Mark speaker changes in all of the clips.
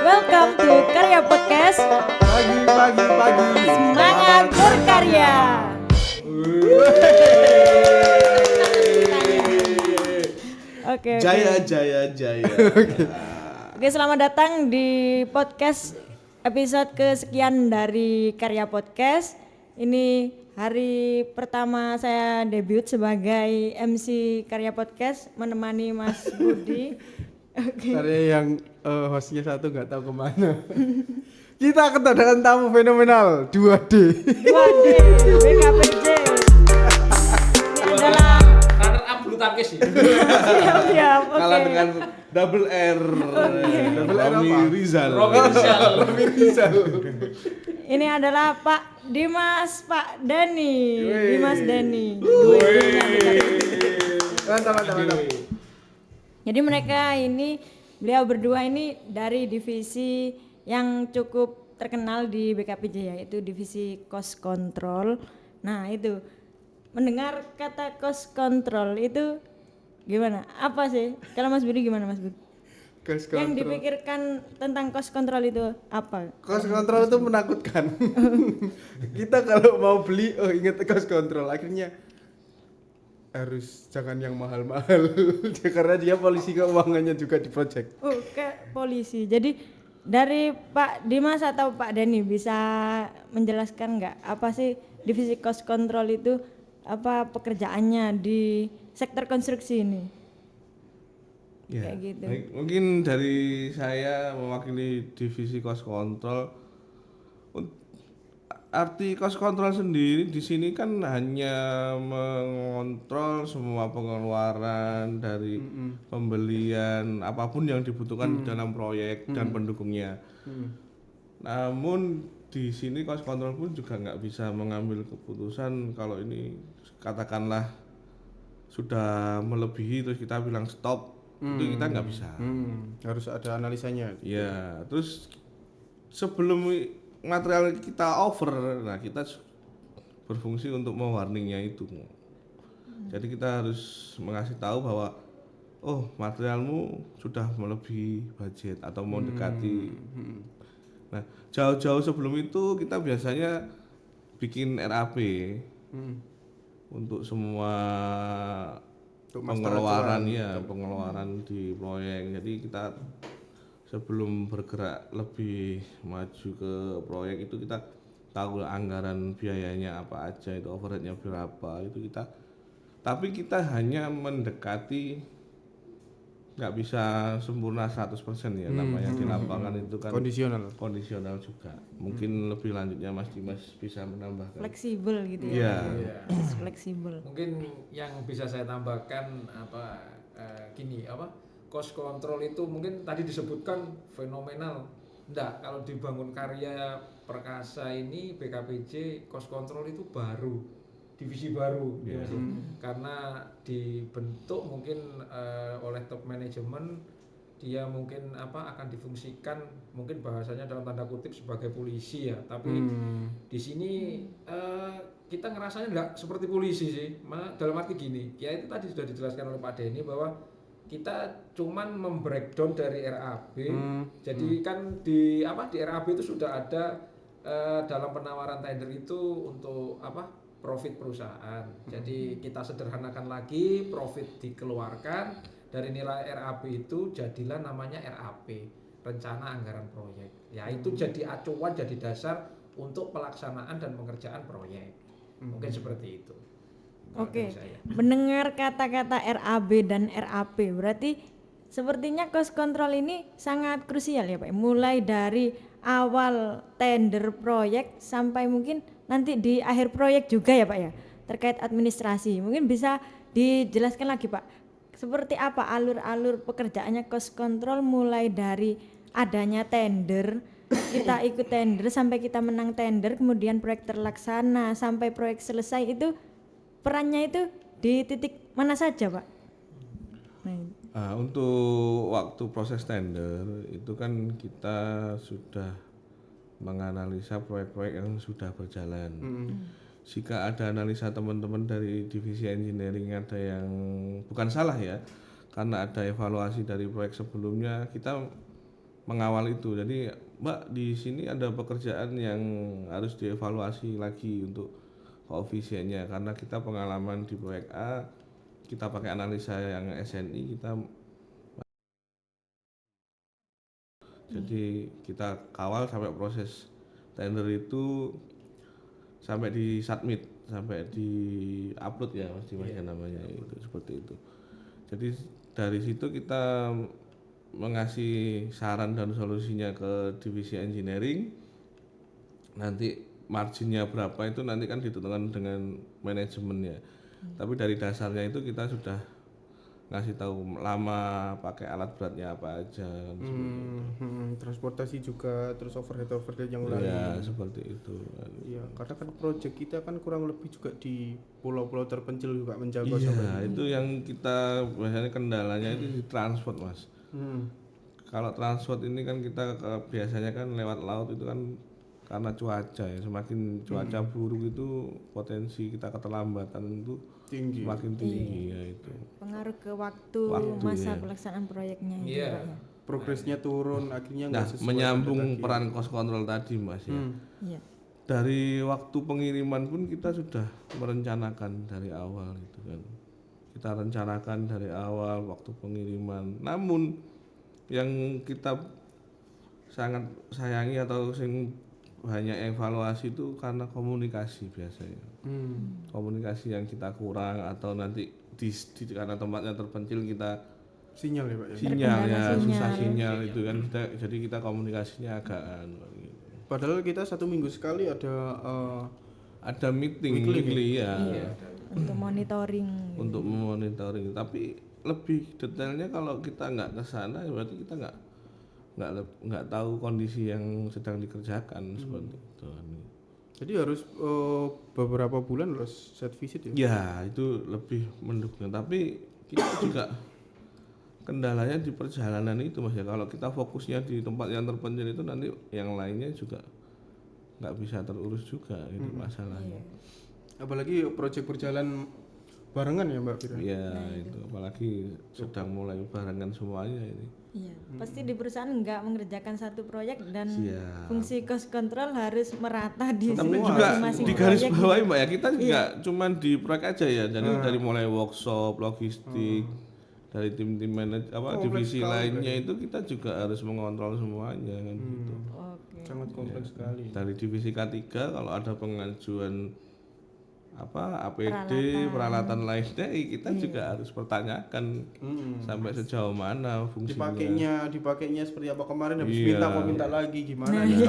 Speaker 1: Welcome to Karya Podcast.
Speaker 2: Pagi.
Speaker 1: Semangat berkarya. Oke.
Speaker 2: Jaya.
Speaker 1: Oke, selamat datang di podcast episode kesekian dari Karya Podcast. Ini hari pertama saya debut sebagai MC Karya Podcast menemani Mas Budi. Oke.
Speaker 2: Karya yang hostnya satu nggak tahu kemana. Kita kedatangan tamu fenomenal 2D.
Speaker 1: 2D BKPJ. Ini adalah
Speaker 3: runner up bulu tangkis ya.
Speaker 1: siap. Oke.
Speaker 4: Kalah dengan double R.
Speaker 2: Double R
Speaker 4: Romi
Speaker 2: apa?
Speaker 4: Rizal.
Speaker 2: Romi Rizal.
Speaker 1: Ini adalah Pak Dimas, Pak Dani.
Speaker 2: Wih.
Speaker 1: Dimas Dani.
Speaker 2: Mantap.
Speaker 1: Jadi mereka ini, beliau berdua ini dari divisi yang cukup terkenal di BKPJ, yaitu divisi cost control. Nah itu, mendengar kata cost control itu gimana? Apa sih? Kalau Mas Budi gimana Mas Budi?
Speaker 2: Cost
Speaker 1: Yang
Speaker 2: control.
Speaker 1: dipikirkan tentang cost control itu apa?
Speaker 2: Cost control itu menakutkan. Kita kalau mau beli, ingat cost control. Akhirnya harus jangan yang mahal-mahal. Karena dia polisi keuangannya juga di project.
Speaker 1: Kayak polisi. Jadi dari Pak Dimas atau Pak Dani bisa menjelaskan nggak apa sih divisi cost control itu, apa pekerjaannya di sektor konstruksi ini?
Speaker 4: Ya,
Speaker 1: Kayak gitu.
Speaker 4: baik. Mungkin dari saya mewakili divisi cost control. Arti cost control sendiri di sini kan hanya mengontrol semua pengeluaran dari pembelian apapun yang dibutuhkan di dalam proyek dan pendukungnya. Namun di sini cost control pun juga nggak bisa mengambil keputusan kalau ini katakanlah sudah melebihi terus kita bilang stop, itu kita nggak bisa.
Speaker 2: Harus ada analisanya.
Speaker 4: Ya, terus sebelum material kita over, nah kita berfungsi untuk mewarningnya itu. Jadi kita harus mengasih tahu bahwa materialmu sudah melebihi budget atau mau dekati. Nah jauh-jauh sebelum itu kita biasanya bikin RAP untuk semua pengeluaran di proyek. Jadi kita sebelum bergerak lebih maju ke proyek itu kita tahu anggaran biayanya apa aja, itu overheadnya berapa, itu kita. Tapi kita hanya mendekati, nggak bisa sempurna 100% ya, namanya di lapangan itu kan kondisional juga. Mungkin lebih lanjutnya Mas Dimas bisa menambahkan.
Speaker 1: Fleksibel gitu ya.
Speaker 4: Iya.
Speaker 1: Fleksibel.
Speaker 3: Mungkin yang bisa saya tambahkan cost control itu mungkin tadi disebutkan fenomenal. Enggak, kalau dibangun Karya Perkasa ini BKPJ cost control itu baru, divisi baru ya sih. Karena dibentuk mungkin oleh top manajemen, dia mungkin akan difungsikan mungkin bahasanya dalam tanda kutip sebagai polisi ya, tapi di sini kita ngerasanya enggak seperti polisi sih. Dalam arti gini, ya itu tadi sudah dijelaskan oleh Pak Denny bahwa kita cuman membreakdown dari RAB. Jadi kan di RAB itu sudah ada dalam penawaran tender itu untuk profit perusahaan. Jadi kita sederhanakan lagi, profit dikeluarkan dari nilai RAB itu jadilah namanya RAP, rencana anggaran proyek. Ya itu jadi acuan, jadi dasar untuk pelaksanaan dan pengerjaan proyek. Mungkin seperti itu.
Speaker 1: Oke, mendengar kata-kata RAB dan RAP berarti sepertinya cost control ini sangat krusial ya Pak. Mulai dari awal tender proyek sampai mungkin nanti di akhir proyek juga ya Pak ya, terkait administrasi. Mungkin bisa dijelaskan lagi Pak, seperti apa alur-alur pekerjaannya cost control mulai dari adanya tender, kita ikut tender sampai kita menang tender, kemudian proyek terlaksana sampai proyek selesai, itu perannya itu di titik mana saja Pak?
Speaker 4: Untuk waktu proses tender itu kan kita sudah menganalisa proyek-proyek yang sudah berjalan. Jika ada analisa teman-teman dari divisi engineering ada yang bukan salah ya, karena ada evaluasi dari proyek sebelumnya, kita mengawal itu. Jadi Mbak di sini ada pekerjaan yang harus dievaluasi lagi untuk koefisiennya karena kita pengalaman di proyek A kita pakai analisa yang SNI jadi kita kawal sampai proses tender itu sampai di submit sampai di upload ya Mas Dimas ya namanya itu seperti itu. Jadi dari situ kita mengasih saran dan solusinya ke divisi engineering. Nanti marginnya berapa itu nanti kan ditentukan dengan manajemennya. Tapi dari dasarnya itu kita sudah ngasih tahu lama pakai alat beratnya apa aja.
Speaker 2: Transportasi juga, terus overhead yang lain.
Speaker 4: Ya seperti itu.
Speaker 2: Iya, karena kan proyek kita kan kurang lebih juga di pulau-pulau terpencil juga menjangkau
Speaker 4: Iya,
Speaker 2: sampai.
Speaker 4: itu yang kita biasanya kendalanya itu di transport Mas. Kalau transport ini kan kita biasanya kan lewat laut itu kan karena cuaca ya, semakin cuaca buruk itu potensi kita keterlambatan itu
Speaker 2: Tinggi.
Speaker 4: semakin tinggi ya itu.
Speaker 1: Pengaruh ke waktu
Speaker 4: ya.
Speaker 1: masa pelaksanaan proyeknya itu
Speaker 3: Iya.
Speaker 1: Pak ya.
Speaker 2: Progresnya turun, akhirnya
Speaker 4: Nah,
Speaker 2: nggak sesuai
Speaker 4: menyambung
Speaker 2: target.
Speaker 4: peran cost control tadi Mas ya.
Speaker 1: Iya.
Speaker 4: Dari waktu pengiriman pun kita sudah merencanakan dari awal itu kan. Kita rencanakan dari awal waktu pengiriman. Namun yang kita sangat sayangi atau sing banyak evaluasi itu karena komunikasi biasanya. Komunikasi yang kita kurang atau nanti karena tempatnya terpencil kita
Speaker 2: Sinyal ya Pak ya.
Speaker 4: sinyal ya
Speaker 1: Terkendala
Speaker 4: susah
Speaker 1: sinyal.
Speaker 4: sinyal itu kan jadi kita komunikasinya agak gitu.
Speaker 2: Padahal kita 1 minggu sekali
Speaker 4: Ada meeting
Speaker 2: Weekly
Speaker 4: weekly ya
Speaker 1: Untuk monitoring.
Speaker 4: untuk memonitoring tapi lebih detailnya kalau kita nggak ke sana berarti kita nggak tahu kondisi yang sedang dikerjakan seperti itu.
Speaker 2: jadi harus beberapa bulan harus set visit ya.
Speaker 4: Ya itu lebih mendukung tapi kita juga kendalanya di perjalanan itu Mas ya. Kalau kita fokusnya di tempat yang terpencil itu nanti yang lainnya juga nggak bisa terurus juga itu masalahnya.
Speaker 2: Apalagi proyek berjalan barengan ya Mbak Fira.
Speaker 4: Iya itu apalagi sedang mulai barengan semuanya ini.
Speaker 1: Iya. Pasti di perusahaan nggak mengerjakan satu proyek dan
Speaker 4: Siap.
Speaker 1: fungsi cost control harus merata di
Speaker 4: Tapi
Speaker 1: semua
Speaker 4: juga
Speaker 1: masing-masing
Speaker 4: di garis
Speaker 1: proyek
Speaker 4: bawahi
Speaker 1: gitu.
Speaker 4: Mbak ya kita juga cuman di proyek aja ya. Jadi dari mulai workshop, logistik, dari tim-tim divisi lainnya itu kita juga harus mengontrol semuanya kan gitu.
Speaker 1: Oke.
Speaker 2: Sangat kompleks sekali.
Speaker 4: Dari divisi K3 kalau ada pengajuan APD peralatan lainnya kita juga harus pertanyakan sampai sejauh mana fungsinya.
Speaker 2: Dipakainya seperti apa kemarin habis
Speaker 4: Iya.
Speaker 2: minta kok minta lagi gimana
Speaker 4: Nah, itu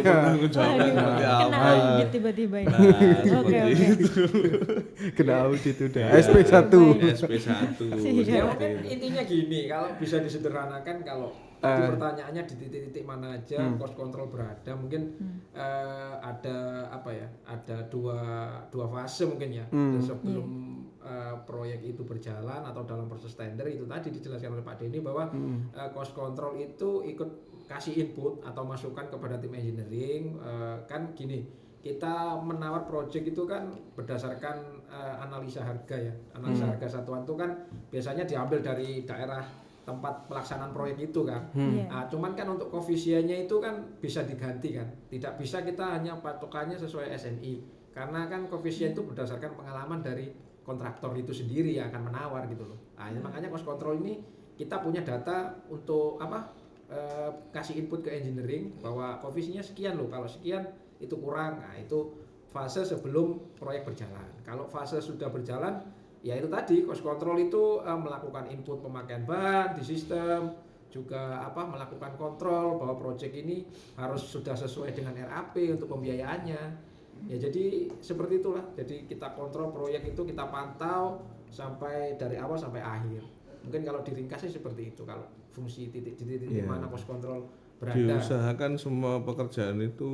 Speaker 4: penanggung jawabnya seperti
Speaker 1: Kena
Speaker 4: apa.
Speaker 1: audit tiba-tiba ini.
Speaker 4: Nah,
Speaker 1: Oke
Speaker 4: seperti
Speaker 1: oke.
Speaker 4: itu.
Speaker 2: kena audit udah.
Speaker 4: Iya.
Speaker 2: SP1.
Speaker 4: SP1.
Speaker 3: Ya mungkin intinya gini, kalau bisa disederhanakan kalau tadi pertanyaannya di titik-titik mana aja cost control berada, mungkin ada apa ya? Ada dua fase mungkin ya. Sebelum proyek itu berjalan atau dalam proses tender itu tadi dijelaskan oleh Pak Denny bahwa cost control itu ikut kasih input atau masukan kepada tim engineering. Kan gini, kita menawar proyek itu kan berdasarkan analisa harga ya. Analisa harga satuan itu kan biasanya diambil dari daerah tempat pelaksanaan proyek itu kan. Nah, cuman kan untuk koefisiennya itu kan bisa diganti kan. Tidak bisa kita hanya patokannya sesuai SNI. Karena kan koefisien itu berdasarkan pengalaman dari kontraktor itu sendiri yang akan menawar gitu loh. Nah, makanya cost control ini kita punya data untuk kasih input ke engineering bahwa koefisiennya sekian loh. Kalau sekian itu kurang. Nah, itu fase sebelum proyek berjalan. Kalau fase sudah berjalan, ya itu tadi cost control itu melakukan input pemakaian bahan di sistem, juga melakukan kontrol bahwa proyek ini harus sudah sesuai dengan RAP untuk pembiayaannya. Ya jadi seperti itulah. Jadi kita kontrol proyek itu, kita pantau sampai dari awal sampai akhir. Mungkin kalau diringkas sih seperti itu kalau fungsi titik mana cost control berada.
Speaker 4: Diusahakan semua pekerjaan itu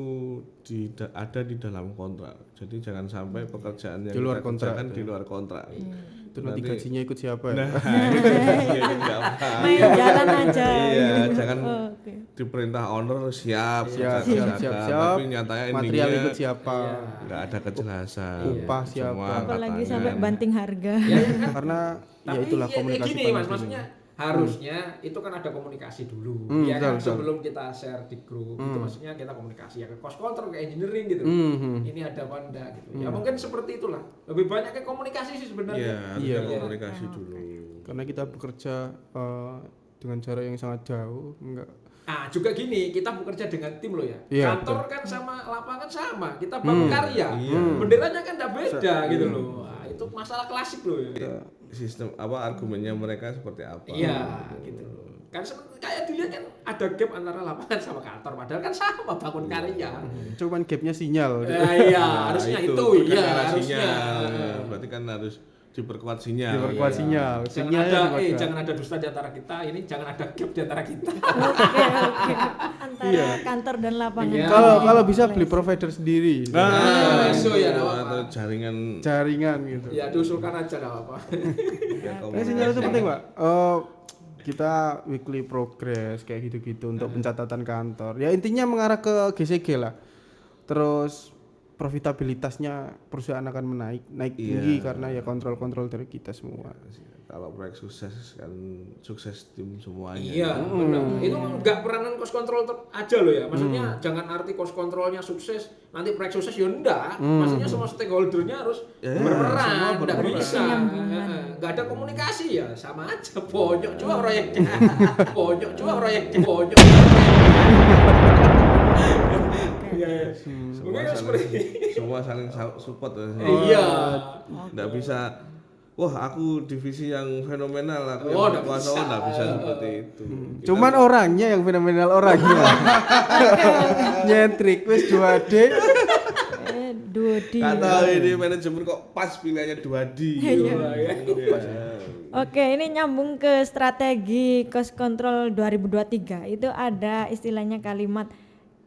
Speaker 4: ada di dalam kontrak. Jadi jangan sampai pekerjaan yang
Speaker 2: Di luar
Speaker 4: kita
Speaker 2: kontrak,
Speaker 4: kerjakan
Speaker 2: ya.
Speaker 4: di luar kontrak.
Speaker 2: Itu nanti gajinya ikut siapa ya?
Speaker 4: Nah, itu nggak apa.
Speaker 1: Main jalan aja.
Speaker 4: Iya,
Speaker 1: gitu.
Speaker 4: jangan
Speaker 1: Oke.
Speaker 4: diperintah owner siap,
Speaker 2: Siap,
Speaker 4: kerjakan, tapi nyatanya
Speaker 2: Material
Speaker 4: endingnya
Speaker 2: ikut siapa?
Speaker 4: nggak ada kejelasan.
Speaker 2: Upah siapa?
Speaker 4: Semua
Speaker 1: Apalagi
Speaker 4: angkat
Speaker 1: sampai
Speaker 4: tangan.
Speaker 1: banting harga.
Speaker 2: Karena ya
Speaker 3: Tapi
Speaker 2: itulah komunikasi
Speaker 3: gini
Speaker 2: paling
Speaker 3: Mas,
Speaker 2: penting.
Speaker 3: maksudnya harusnya itu kan ada komunikasi dulu, ya
Speaker 2: betul,
Speaker 3: kan
Speaker 2: betul.
Speaker 3: sebelum kita share di grup, itu maksudnya kita komunikasi ya ke cost control, ke engineering gitu. Ini ada apa enggak gitu. Ya mungkin seperti itulah. Lebih banyak ke komunikasi sih
Speaker 4: Iya,
Speaker 3: sebenarnya.
Speaker 4: harus
Speaker 2: Iya.
Speaker 4: ada komunikasi dulu.
Speaker 2: Karena kita bekerja dengan jarak yang sangat jauh, enggak.
Speaker 3: Nah, juga gini, kita bekerja dengan tim loh ya.
Speaker 2: Iya,
Speaker 3: Kantor kan sama lapangan sama, kita bangun karya.
Speaker 4: Iya.
Speaker 3: Benderanya kan enggak beda gitu loh. Nah, itu masalah klasik loh ya.
Speaker 4: Sistem argumennya mereka seperti apa?
Speaker 3: Iya, gitu. Kan kayak dilihat kan ada gap antara lapangan sama kantor, padahal kan sama bangun karya.
Speaker 2: Cuman gapnya sinyal.
Speaker 3: Iya, harusnya itu,
Speaker 4: bukan
Speaker 3: iya
Speaker 4: karena
Speaker 3: harusnya.
Speaker 4: sinyal. Berarti kan harus diperkuat sinyal.
Speaker 2: Diperkuat sinyal.
Speaker 3: Jangan
Speaker 2: Sinyalnya
Speaker 3: ada,
Speaker 2: diperkuat.
Speaker 3: jangan ada dusta di antara kita. Ini jangan ada gap di antara kita.
Speaker 1: Oke. Antara kantor dan lapangan.
Speaker 3: Iya.
Speaker 2: Kalau bisa beli provider sendiri.
Speaker 3: Nah, so ya, nggak apa-apa.
Speaker 4: atau jaringan
Speaker 2: Jaringan gitu.
Speaker 3: Ya diusulkan aja nggak apa-apa.
Speaker 4: ya,
Speaker 2: Nah, sinyal itu penting, Pak. Kita weekly progress kayak gitu-gitu untuk pencatatan kantor. Ya intinya mengarah ke GCG lah. Terus profitabilitasnya perusahaan akan naik tinggi karena ya kontrol dari kita semua.
Speaker 4: kalau proyek sukses kan sukses tim semuanya.
Speaker 3: Iya, benar. Itu nggak peranan cost control aja loh ya. Maksudnya jangan arti cost controlnya sukses, nanti proyek sukses ya enggak. Maksudnya semua stakeholdernya harus berperan, enggak bisa. Nggak ada komunikasi ya sama aja. Bonyok cuma proyeknya. Bonyok cuma proyeknya. Bonyok. Iya. Mungkin
Speaker 4: Semua saling support.
Speaker 3: Iya.
Speaker 4: Nggak bisa. Wah, aku divisi yang fenomenal, aku
Speaker 3: Oh,
Speaker 4: yang
Speaker 3: nggak
Speaker 4: kuasa,
Speaker 3: bisa.
Speaker 4: nggak bisa seperti itu.
Speaker 2: Cuman orangnya yang fenomenal orangnya. Nyentrik wis 2D.
Speaker 1: 2D.
Speaker 4: Kata ini manajemen kok pas pilihannya 2D.
Speaker 1: Iya.
Speaker 4: Iya.
Speaker 1: Oke, ini nyambung ke strategi cost control 2023. Itu ada istilahnya kalimat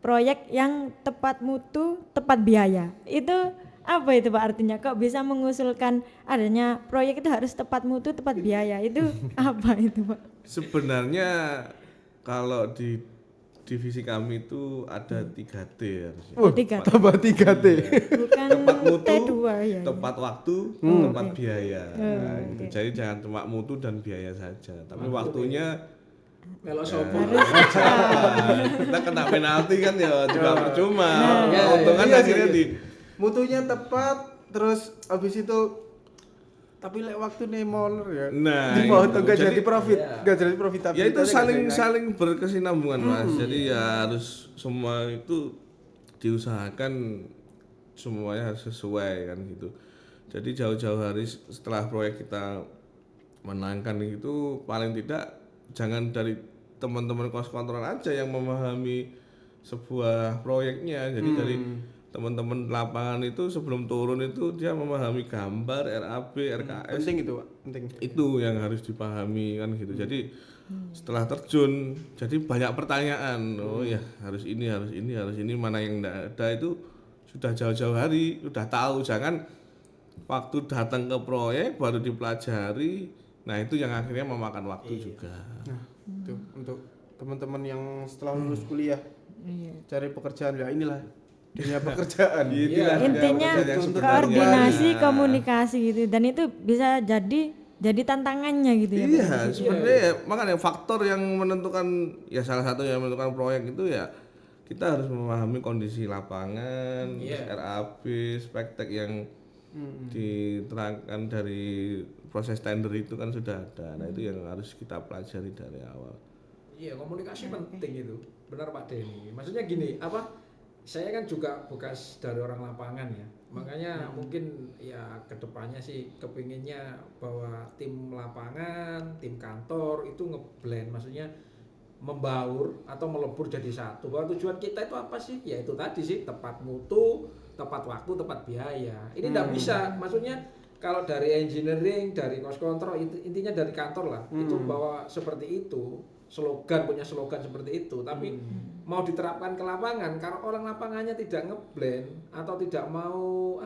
Speaker 1: proyek yang tepat mutu, tepat biaya. Itu apa itu Pak artinya? Kok bisa mengusulkan adanya proyek itu harus tepat mutu, tepat biaya? Itu apa itu Pak?
Speaker 4: Sebenarnya kalau di divisi kami itu ada 3T harusnya.
Speaker 1: Tiga.
Speaker 2: Tambah 3T.
Speaker 1: Bukan
Speaker 4: Tepat mutu,
Speaker 1: T2 ya.
Speaker 4: tepat waktu, tepat biaya. Nah, gitu.
Speaker 1: oke.
Speaker 4: Jadi jangan cuma mutu dan biaya saja, tapi waktunya
Speaker 3: Melo sopo.
Speaker 4: kita kena penalti kan ya juga percuma.
Speaker 3: Iya,
Speaker 4: Untungan
Speaker 2: iya,
Speaker 4: akhirnya
Speaker 2: iya.
Speaker 4: di
Speaker 2: Mutunya tepat, terus habis itu tapi lek waktu nih molor ya.
Speaker 4: Nah,
Speaker 2: di bawah
Speaker 4: itu.
Speaker 2: tuh gak
Speaker 4: Jadi-
Speaker 2: jadi profit,
Speaker 3: Iya.
Speaker 2: gak jadi profitabilitas.
Speaker 4: ya itu saling berkesinambungan Mas. Jadi ya harus semua itu diusahakan semuanya harus sesuai kan gitu. Jadi jauh-jauh hari setelah proyek kita menangkan itu paling tidak jangan dari teman-teman cost control aja yang memahami sebuah proyeknya. Jadi dari teman-teman lapangan itu sebelum turun itu dia memahami gambar, RAB, RKS.
Speaker 2: penting itu, Pak. Penting.
Speaker 4: Itu yang harus dipahami kan gitu. Jadi setelah terjun jadi banyak pertanyaan. Oh ya, harus ini mana yang enggak ada itu sudah jauh-jauh hari sudah tahu. Jangan waktu datang ke proyek baru dipelajari. Nah, itu yang akhirnya memakan waktu juga.
Speaker 2: Nah, itu untuk teman-teman yang setelah lulus kuliah
Speaker 1: Iya.
Speaker 2: cari pekerjaan ya inilah dunia pekerjaan.
Speaker 4: Itulah
Speaker 1: Intinya
Speaker 4: pekerjaan yang sebenarnya.
Speaker 1: koordinasi,
Speaker 4: Nah,
Speaker 1: komunikasi gitu, dan itu bisa jadi tantangannya gitu ya Pak?
Speaker 4: Iya, sebenarnya ya, makanya faktor yang menentukan ya salah satu yang menentukan proyek itu ya kita harus memahami kondisi lapangan,
Speaker 3: Iya.
Speaker 4: RAB, spektek yang diterangkan dari proses tender itu kan sudah ada. Nah, itu yang harus kita pelajari dari awal.
Speaker 3: Iya, komunikasi penting itu. Benar Pak Denny. Maksudnya gini, saya kan juga bekas dari orang lapangan ya. Makanya mungkin ya kedepannya sih kepinginnya bahwa tim lapangan, tim kantor itu ngeblend. Maksudnya membaur atau melebur jadi satu. Bahwa tujuan kita itu apa sih? Ya itu tadi sih, tepat mutu, tepat waktu, tepat biaya. Ini tidak bisa. Maksudnya kalau dari engineering, dari cost control, intinya dari kantor lah, itu bahwa seperti itu, punya slogan seperti itu, tapi mau diterapkan ke lapangan, kalau orang lapangannya tidak ngeblend atau tidak mau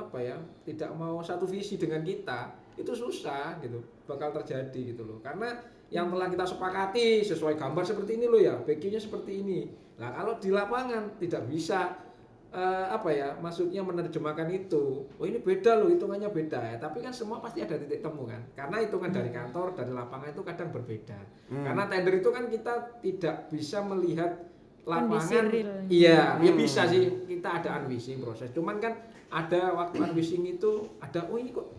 Speaker 3: tidak mau satu visi dengan kita, itu susah gitu, bakal terjadi gitu loh, karena yang telah kita sepakati sesuai gambar seperti ini loh ya, BQ-nya seperti ini. Nah kalau di lapangan tidak bisa apa ya, maksudnya menerjemahkan itu, oh ini beda loh, hitungannya beda ya, tapi kan semua pasti ada titik temu kan, karena hitungan dari kantor, dari lapangan itu kadang berbeda. Karena tender itu kan kita tidak bisa melihat
Speaker 1: Kondisi
Speaker 3: lapangan,
Speaker 1: realnya.
Speaker 3: iya, ya bisa sih kita ada unwishing proses, cuman kan ada waktu unwishing itu ada, oh ini kok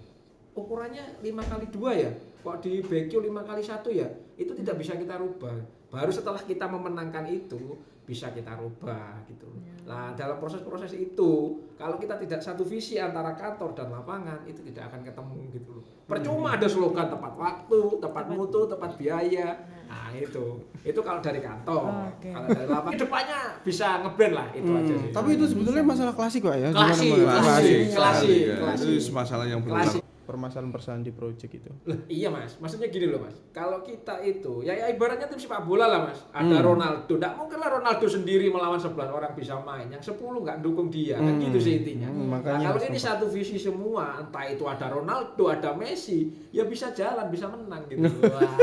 Speaker 3: ukurannya 5x2 ya, kok di BQ 5x1 ya, itu tidak bisa kita rubah. Baru setelah kita memenangkan itu bisa kita rubah gitu. Nah, dalam proses-proses itu kalau kita tidak satu visi antara kantor dan lapangan itu tidak akan ketemu gitu loh. Percuma ada slogan tepat waktu, tepat mutu, tepat biaya. Nah, itu kalau dari kantor.
Speaker 1: Oke.
Speaker 3: Kalau dari lapangan depannya bisa ngeblend lah itu aja sih.
Speaker 2: Tapi itu sebetulnya masalah klasik Pak ya.
Speaker 3: Klasik,
Speaker 2: Gimana, Mas?
Speaker 3: klasik.
Speaker 4: Itu masalah yang berulang.
Speaker 3: Klasik.
Speaker 2: Permasalahan di project itu.
Speaker 3: Lah, iya mas, maksudnya gini loh mas, kalau kita itu ya ibaratnya tim sepak bola lah mas, ada Ronaldo, tidak mungkin lah Ronaldo sendiri melawan 11 orang bisa main, yang 10 nggak dukung dia, kan gitu sih intinya.
Speaker 2: Makanya
Speaker 3: Nah, kalau
Speaker 2: harus
Speaker 3: ini satu visi semua, entah itu ada Ronaldo, ada Messi, ya bisa jalan, bisa menang gitu. Wah,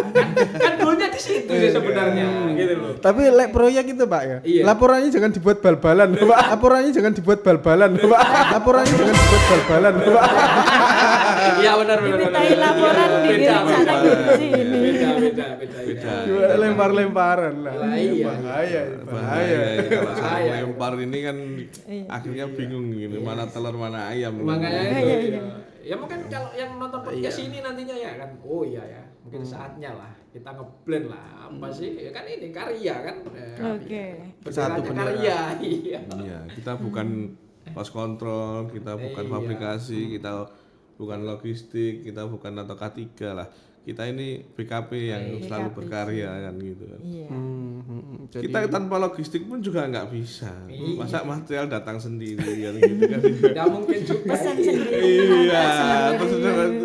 Speaker 3: kan golnya di situ sih sebenarnya, gitu loh.
Speaker 2: Tapi proyek itu Pak ya.
Speaker 3: Iya.
Speaker 2: Laporannya jangan dibuat bal-balan, Pak. Laporannya jangan dibuat bal-balan, Pak. Laporannya jangan dibuat bal-balan, Pak.
Speaker 3: Iya benar.
Speaker 1: Dimintai laporan dikirim sana gitu sini.
Speaker 3: Beda.
Speaker 2: Lempar-lemparan lah.
Speaker 3: Lah, iya.
Speaker 2: Bahaya.
Speaker 4: Bahaya ini kalau saya
Speaker 3: Bahaya.
Speaker 4: lempar ini kan
Speaker 1: Iya.
Speaker 4: akhirnya bingung gitu, mana telur mana ayam.
Speaker 3: Makanya
Speaker 4: gitu.
Speaker 3: itu
Speaker 1: Iya.
Speaker 3: ya mungkin kalau yang nonton podcast ini nantinya ya kan, oh iya ya mungkin saatnya lah kita ngeblend lah apa sih ya kan, ini karya kan.
Speaker 1: Oke.
Speaker 2: Satu
Speaker 3: Benderanya
Speaker 2: bendera.
Speaker 3: karya. Iya.
Speaker 4: Iya, kita bukan pos kontrol, kita bukan
Speaker 3: Iya.
Speaker 4: fabrikasi, kita bukan logistik, kita bukan atau K3 lah. Kita ini BKP yang selalu
Speaker 1: BKP.
Speaker 4: berkarya kan gitu kan.
Speaker 1: Iya.
Speaker 2: Jadi
Speaker 4: Kita tanpa logistik pun juga nggak bisa.
Speaker 3: Iya.
Speaker 4: Masa material datang sendiri kan gitu kan.
Speaker 3: Nggak mungkin juga.
Speaker 1: Pesan sendiri.
Speaker 4: Iya, terus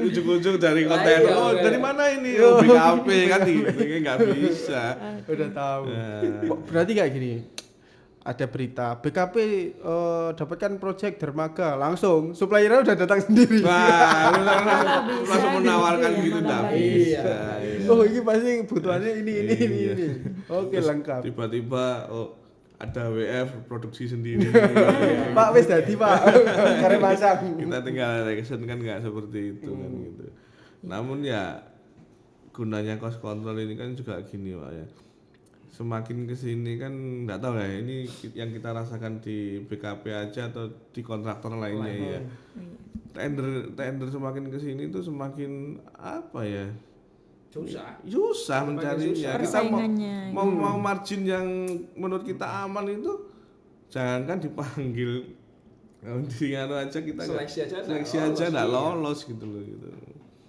Speaker 4: ujung-ujung dari konten,
Speaker 3: Lah, iya,
Speaker 4: oh
Speaker 3: iya.
Speaker 4: dari mana ini? Oh BKP kan gitu, nggak bisa.
Speaker 2: udah tahu.
Speaker 4: Nah.
Speaker 2: Berarti kayak gini. Ada berita BKP dapatkan proyek dermaga, langsung suppliernya udah datang sendiri.
Speaker 4: Wah,
Speaker 1: bisa
Speaker 4: langsung menawarkan
Speaker 1: gitu ya,
Speaker 4: gitu nggak
Speaker 1: malah
Speaker 4: bisa.
Speaker 3: Iya.
Speaker 2: Oh, ini pasti kebutuhannya ini.
Speaker 4: Iya.
Speaker 2: Oke,
Speaker 4: Terus
Speaker 2: lengkap.
Speaker 4: Tiba-tiba ada WF produksi sendiri.
Speaker 2: Pak wis dadi, Pak. Kare masang.
Speaker 4: Kita tinggal action kan nggak seperti itu kan gitu. Namun ya gunanya cost control ini kan juga gini Pak ya. Semakin kesini kan nggak tahu ya, ini yang kita rasakan di BKP aja atau di kontraktor lainnya ya. Tender semakin kesini tuh semakin apa ya? Susah mencarinya. Kita
Speaker 1: Persaingannya.
Speaker 4: mau margin yang menurut kita aman itu jangankan dipanggil, di anu aja kita nggak-
Speaker 3: Seleksi aja nggak
Speaker 4: aja
Speaker 3: lolos,
Speaker 4: nggak
Speaker 3: iya.
Speaker 4: lolos gitu loh gitu.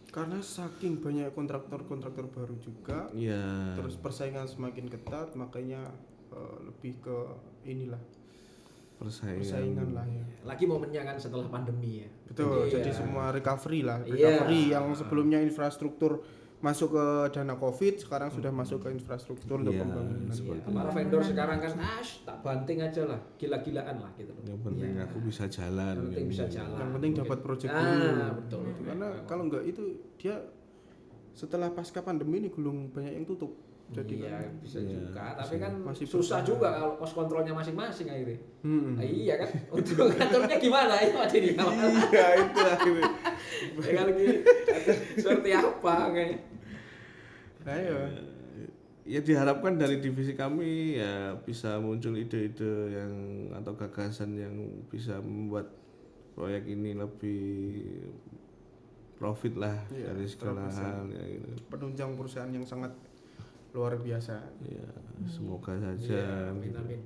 Speaker 2: Karena saking banyak kontraktor baru juga,
Speaker 4: Iya.
Speaker 2: terus persaingan semakin ketat, makanya lebih ke inilah persaingan lah ya.
Speaker 3: Lagi momennya kan setelah pandemi ya.
Speaker 2: Betul,
Speaker 3: Iya.
Speaker 2: jadi semua recovery lah,
Speaker 3: Iya.
Speaker 2: recovery yang sebelumnya infrastruktur masuk ke dana Covid, sekarang sudah masuk ke infrastruktur untuk
Speaker 4: Iya,
Speaker 2: pembangunan.
Speaker 4: seperti
Speaker 3: Para vendor sekarang kan tak banting aja lah, gila-gilaan lah gitu loh.
Speaker 4: yang penting
Speaker 3: Iya.
Speaker 4: aku bisa jalan.
Speaker 3: Yang penting
Speaker 4: gitu.
Speaker 3: bisa jalan.
Speaker 2: Yang penting dapat
Speaker 3: Mungkin.
Speaker 2: project
Speaker 3: Ah,
Speaker 2: dulu.
Speaker 3: betul.
Speaker 2: Karena kalau enggak itu dia setelah pasca pandemi ini gulung banyak yang tutup. Jadi
Speaker 3: iya,
Speaker 2: kan
Speaker 3: bisa
Speaker 4: Iya,
Speaker 3: juga, tapi kan
Speaker 2: masih
Speaker 3: susah
Speaker 2: bertahan.
Speaker 3: juga kalau cost kontrolnya masing-masing akhirnya.
Speaker 2: Hmm.
Speaker 3: Nah, iya kan, untuk ngaturnya gimana itu aja nih.
Speaker 4: Iya itu akhirnya.
Speaker 3: Ya kan lagi seperti apa kayak.
Speaker 2: Ayo.
Speaker 4: Ya diharapkan dari divisi kami ya bisa muncul ide-ide yang atau gagasan yang bisa membuat proyek ini lebih profit lah
Speaker 2: Iya,
Speaker 4: dari segala
Speaker 2: terbesar.
Speaker 4: hal ya gitu.
Speaker 2: Penunjang perusahaan yang sangat luar biasa.
Speaker 4: Ya, semoga saja.
Speaker 3: Amin amin.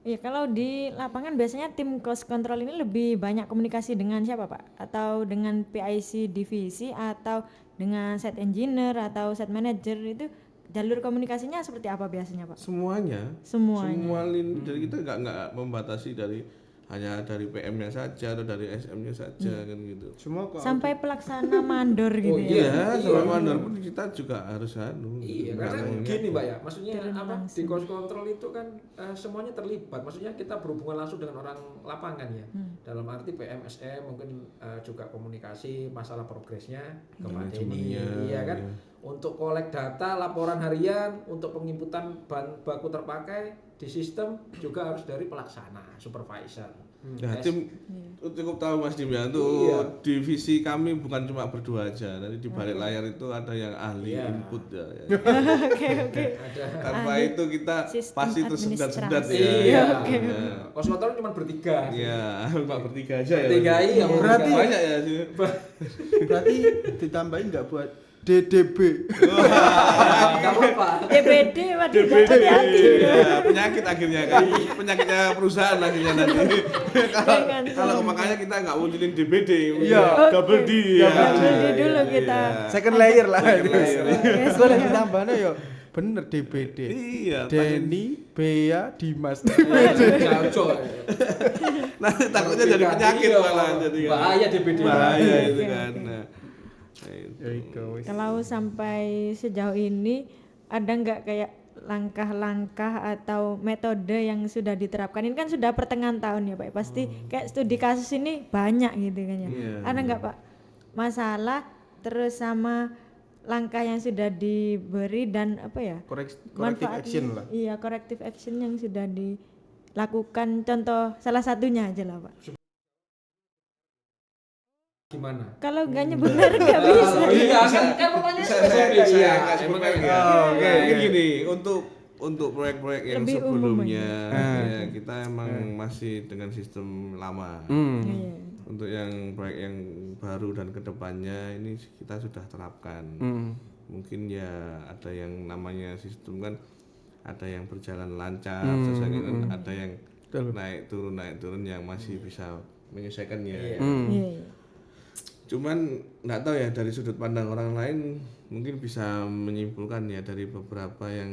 Speaker 1: Iya, kalau di lapangan biasanya tim cost control ini lebih banyak komunikasi dengan siapa Pak? Atau dengan PIC divisi atau dengan site engineer atau site manager, itu jalur komunikasinya seperti apa biasanya Pak?
Speaker 4: Semuanya.
Speaker 1: Semuanya.
Speaker 4: Semua lini, jadi kita nggak membatasi hanya dari PM-nya saja atau dari SM-nya saja kan gitu.
Speaker 2: Semua kok
Speaker 1: Sampai pelaksana mandor gitu
Speaker 3: Oh,
Speaker 1: ya.
Speaker 4: Iya,
Speaker 3: Iya.
Speaker 4: selama mandor pun kita juga harus
Speaker 3: Iya,
Speaker 4: nggak
Speaker 3: karena
Speaker 4: maunya.
Speaker 3: gini Mbak ya, maksudnya
Speaker 1: Turun
Speaker 3: apa di
Speaker 1: langsung.
Speaker 3: cost control itu kan semuanya terlibat. Maksudnya kita berhubungan langsung dengan orang lapangan ya. Dalam arti PMSM mungkin juga komunikasi masalah progresnya ke Pak Denny,
Speaker 4: Manajemennya,
Speaker 3: iya kan.
Speaker 4: iya.
Speaker 3: Untuk kolek data, laporan harian, untuk penginputan bahan baku terpakai di sistem juga harus dari pelaksana, supervisor.
Speaker 4: Nah, tim cukup tahu Mas Dim ya, untuk
Speaker 3: Iya.
Speaker 4: divisi kami bukan cuma berdua aja. Nanti di balik layar itu ada yang ahli
Speaker 3: Iya.
Speaker 4: input ya.
Speaker 1: Oke.
Speaker 3: Ada
Speaker 4: Tanpa
Speaker 1: Ahli
Speaker 4: itu kita
Speaker 1: sistem
Speaker 4: pasti tersendat-sendat ya.
Speaker 1: administrasi.
Speaker 3: iya.
Speaker 1: Oke,
Speaker 3: Pos kontrol cuma bertiga.
Speaker 4: Iya, cuma bertiga aja ya.
Speaker 3: Bertiga iya.
Speaker 2: Berarti
Speaker 4: banyak ya sih.
Speaker 2: Berarti ditambahin nggak buat DDB.
Speaker 3: Enggak apa-apa.
Speaker 1: DPD waduh hati-hati.
Speaker 4: Iya, penyakit akhirnya kan. Penyakitnya perusahaan akhirnya nanti.
Speaker 1: Jangan
Speaker 4: Kalau makanya kita nggak munculin DBD,
Speaker 2: Iya.
Speaker 4: double D. ya.
Speaker 1: Double D dulu kita.
Speaker 2: Second layer lah.
Speaker 4: Second layer.
Speaker 2: Gue lagi tambahnya yo bener DBD.
Speaker 4: Iya,
Speaker 2: Denny, Bea, Dimas.
Speaker 3: Jauh.
Speaker 4: nanti takutnya jadi penyakit malah jadi kan.
Speaker 3: Bahaya DPD.
Speaker 4: Bahaya itu
Speaker 1: Oke,
Speaker 4: kan.
Speaker 1: oke.
Speaker 4: Nah, itu.
Speaker 2: Ya iku wis.
Speaker 1: Kalau sampai sejauh ini ada nggak kayak langkah-langkah atau metode yang sudah diterapkan? Ini kan sudah pertengahan tahun ya Pak. Pasti kayak studi kasus ini banyak gitu kan ya.
Speaker 4: Iya.
Speaker 1: Ada nggak Pak masalah terus sama langkah yang sudah diberi dan apa ya?
Speaker 2: Corrective
Speaker 1: manfaatnya?
Speaker 2: action lah.
Speaker 1: Iya, corrective action yang sudah dilakukan. Contoh salah satunya aja lah Pak.
Speaker 3: Gimana?
Speaker 1: Kalau nggak nyebut merek nggak bisa.
Speaker 3: Iya, kan pertanyaannya spesifik.
Speaker 4: Saya
Speaker 3: Iya,
Speaker 4: nggak sebut
Speaker 3: emang
Speaker 4: merek
Speaker 3: kayak
Speaker 4: ya.
Speaker 3: gitu.
Speaker 2: oke,
Speaker 4: Nah,
Speaker 2: oke.
Speaker 4: gini, untuk proyek-proyek yang
Speaker 1: Lebih umum
Speaker 4: sebelumnya
Speaker 2: aja.
Speaker 4: ya, kita emang masih dengan sistem lama.
Speaker 1: Iya.
Speaker 4: Untuk yang proyek yang baru dan kedepannya ini kita sudah terapkan. Mungkin ya ada yang namanya sistem kan, ada yang berjalan lancar, terus yang ada yang naik turun yang masih bisa menyelesaikannya.
Speaker 3: Iya.
Speaker 1: Iya.
Speaker 4: Cuman nggak tahu ya dari sudut pandang orang lain mungkin bisa menyimpulkan ya dari beberapa yang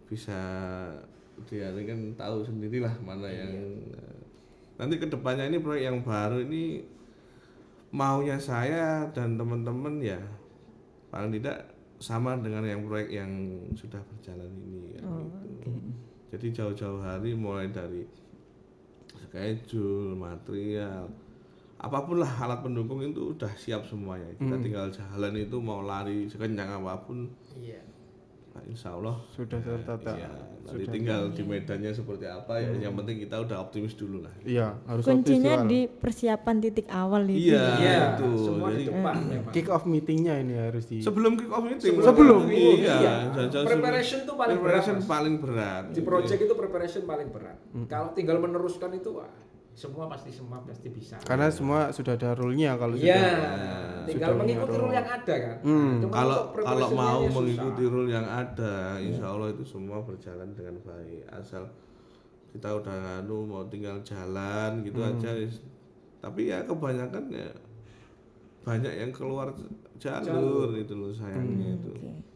Speaker 4: bisa dia kan tahu sendirilah mana yang nanti kedepannya ini proyek yang baru ini maunya saya dan teman-teman ya paling tidak sama dengan yang proyek yang sudah berjalan ini kan gitu. Jadi jauh-jauh hari mulai dari schedule, material, apapun lah alat pendukung itu udah siap semuanya. Kita tinggal jalan itu mau lari sekencang apapun,
Speaker 3: Iya.
Speaker 4: nah, insya Allah
Speaker 2: Sudah tertata.
Speaker 4: ya, nanti tinggal di medannya seperti apa ya. Yang penting kita udah optimis dulu lah.
Speaker 2: Iya, harus
Speaker 1: Kuncinya
Speaker 2: optimal.
Speaker 1: di persiapan titik awal itu.
Speaker 4: Iya,
Speaker 3: Iya,
Speaker 4: itu.
Speaker 3: semua di
Speaker 4: Jadi
Speaker 3: depan memang.
Speaker 2: Kick off meetingnya ini harus di
Speaker 4: sebelum kick off meeting.
Speaker 2: Sebelum.
Speaker 4: Iya.
Speaker 3: Preparation tuh paling
Speaker 4: Preparation
Speaker 3: berat, Mas.
Speaker 4: paling berat.
Speaker 3: Di project itu preparation paling berat. Kalau tinggal meneruskan itu wah, semua pasti bisa.
Speaker 2: karena semua sudah ada rule-nya kalau
Speaker 3: Iya,
Speaker 2: sudah
Speaker 3: tinggal
Speaker 2: sudah
Speaker 3: mengikuti
Speaker 2: punya
Speaker 3: rule yang ada kan. Cuma
Speaker 4: Kalau
Speaker 3: untuk
Speaker 4: kalau
Speaker 3: preparationnya
Speaker 4: mau
Speaker 3: susah.
Speaker 4: mengikuti rule yang ada, insya Allah itu semua berjalan dengan baik. Asal kita udah mau tinggal jalan gitu aja. Tapi ya kebanyakan ya banyak yang keluar jalur itu loh sayangnya itu.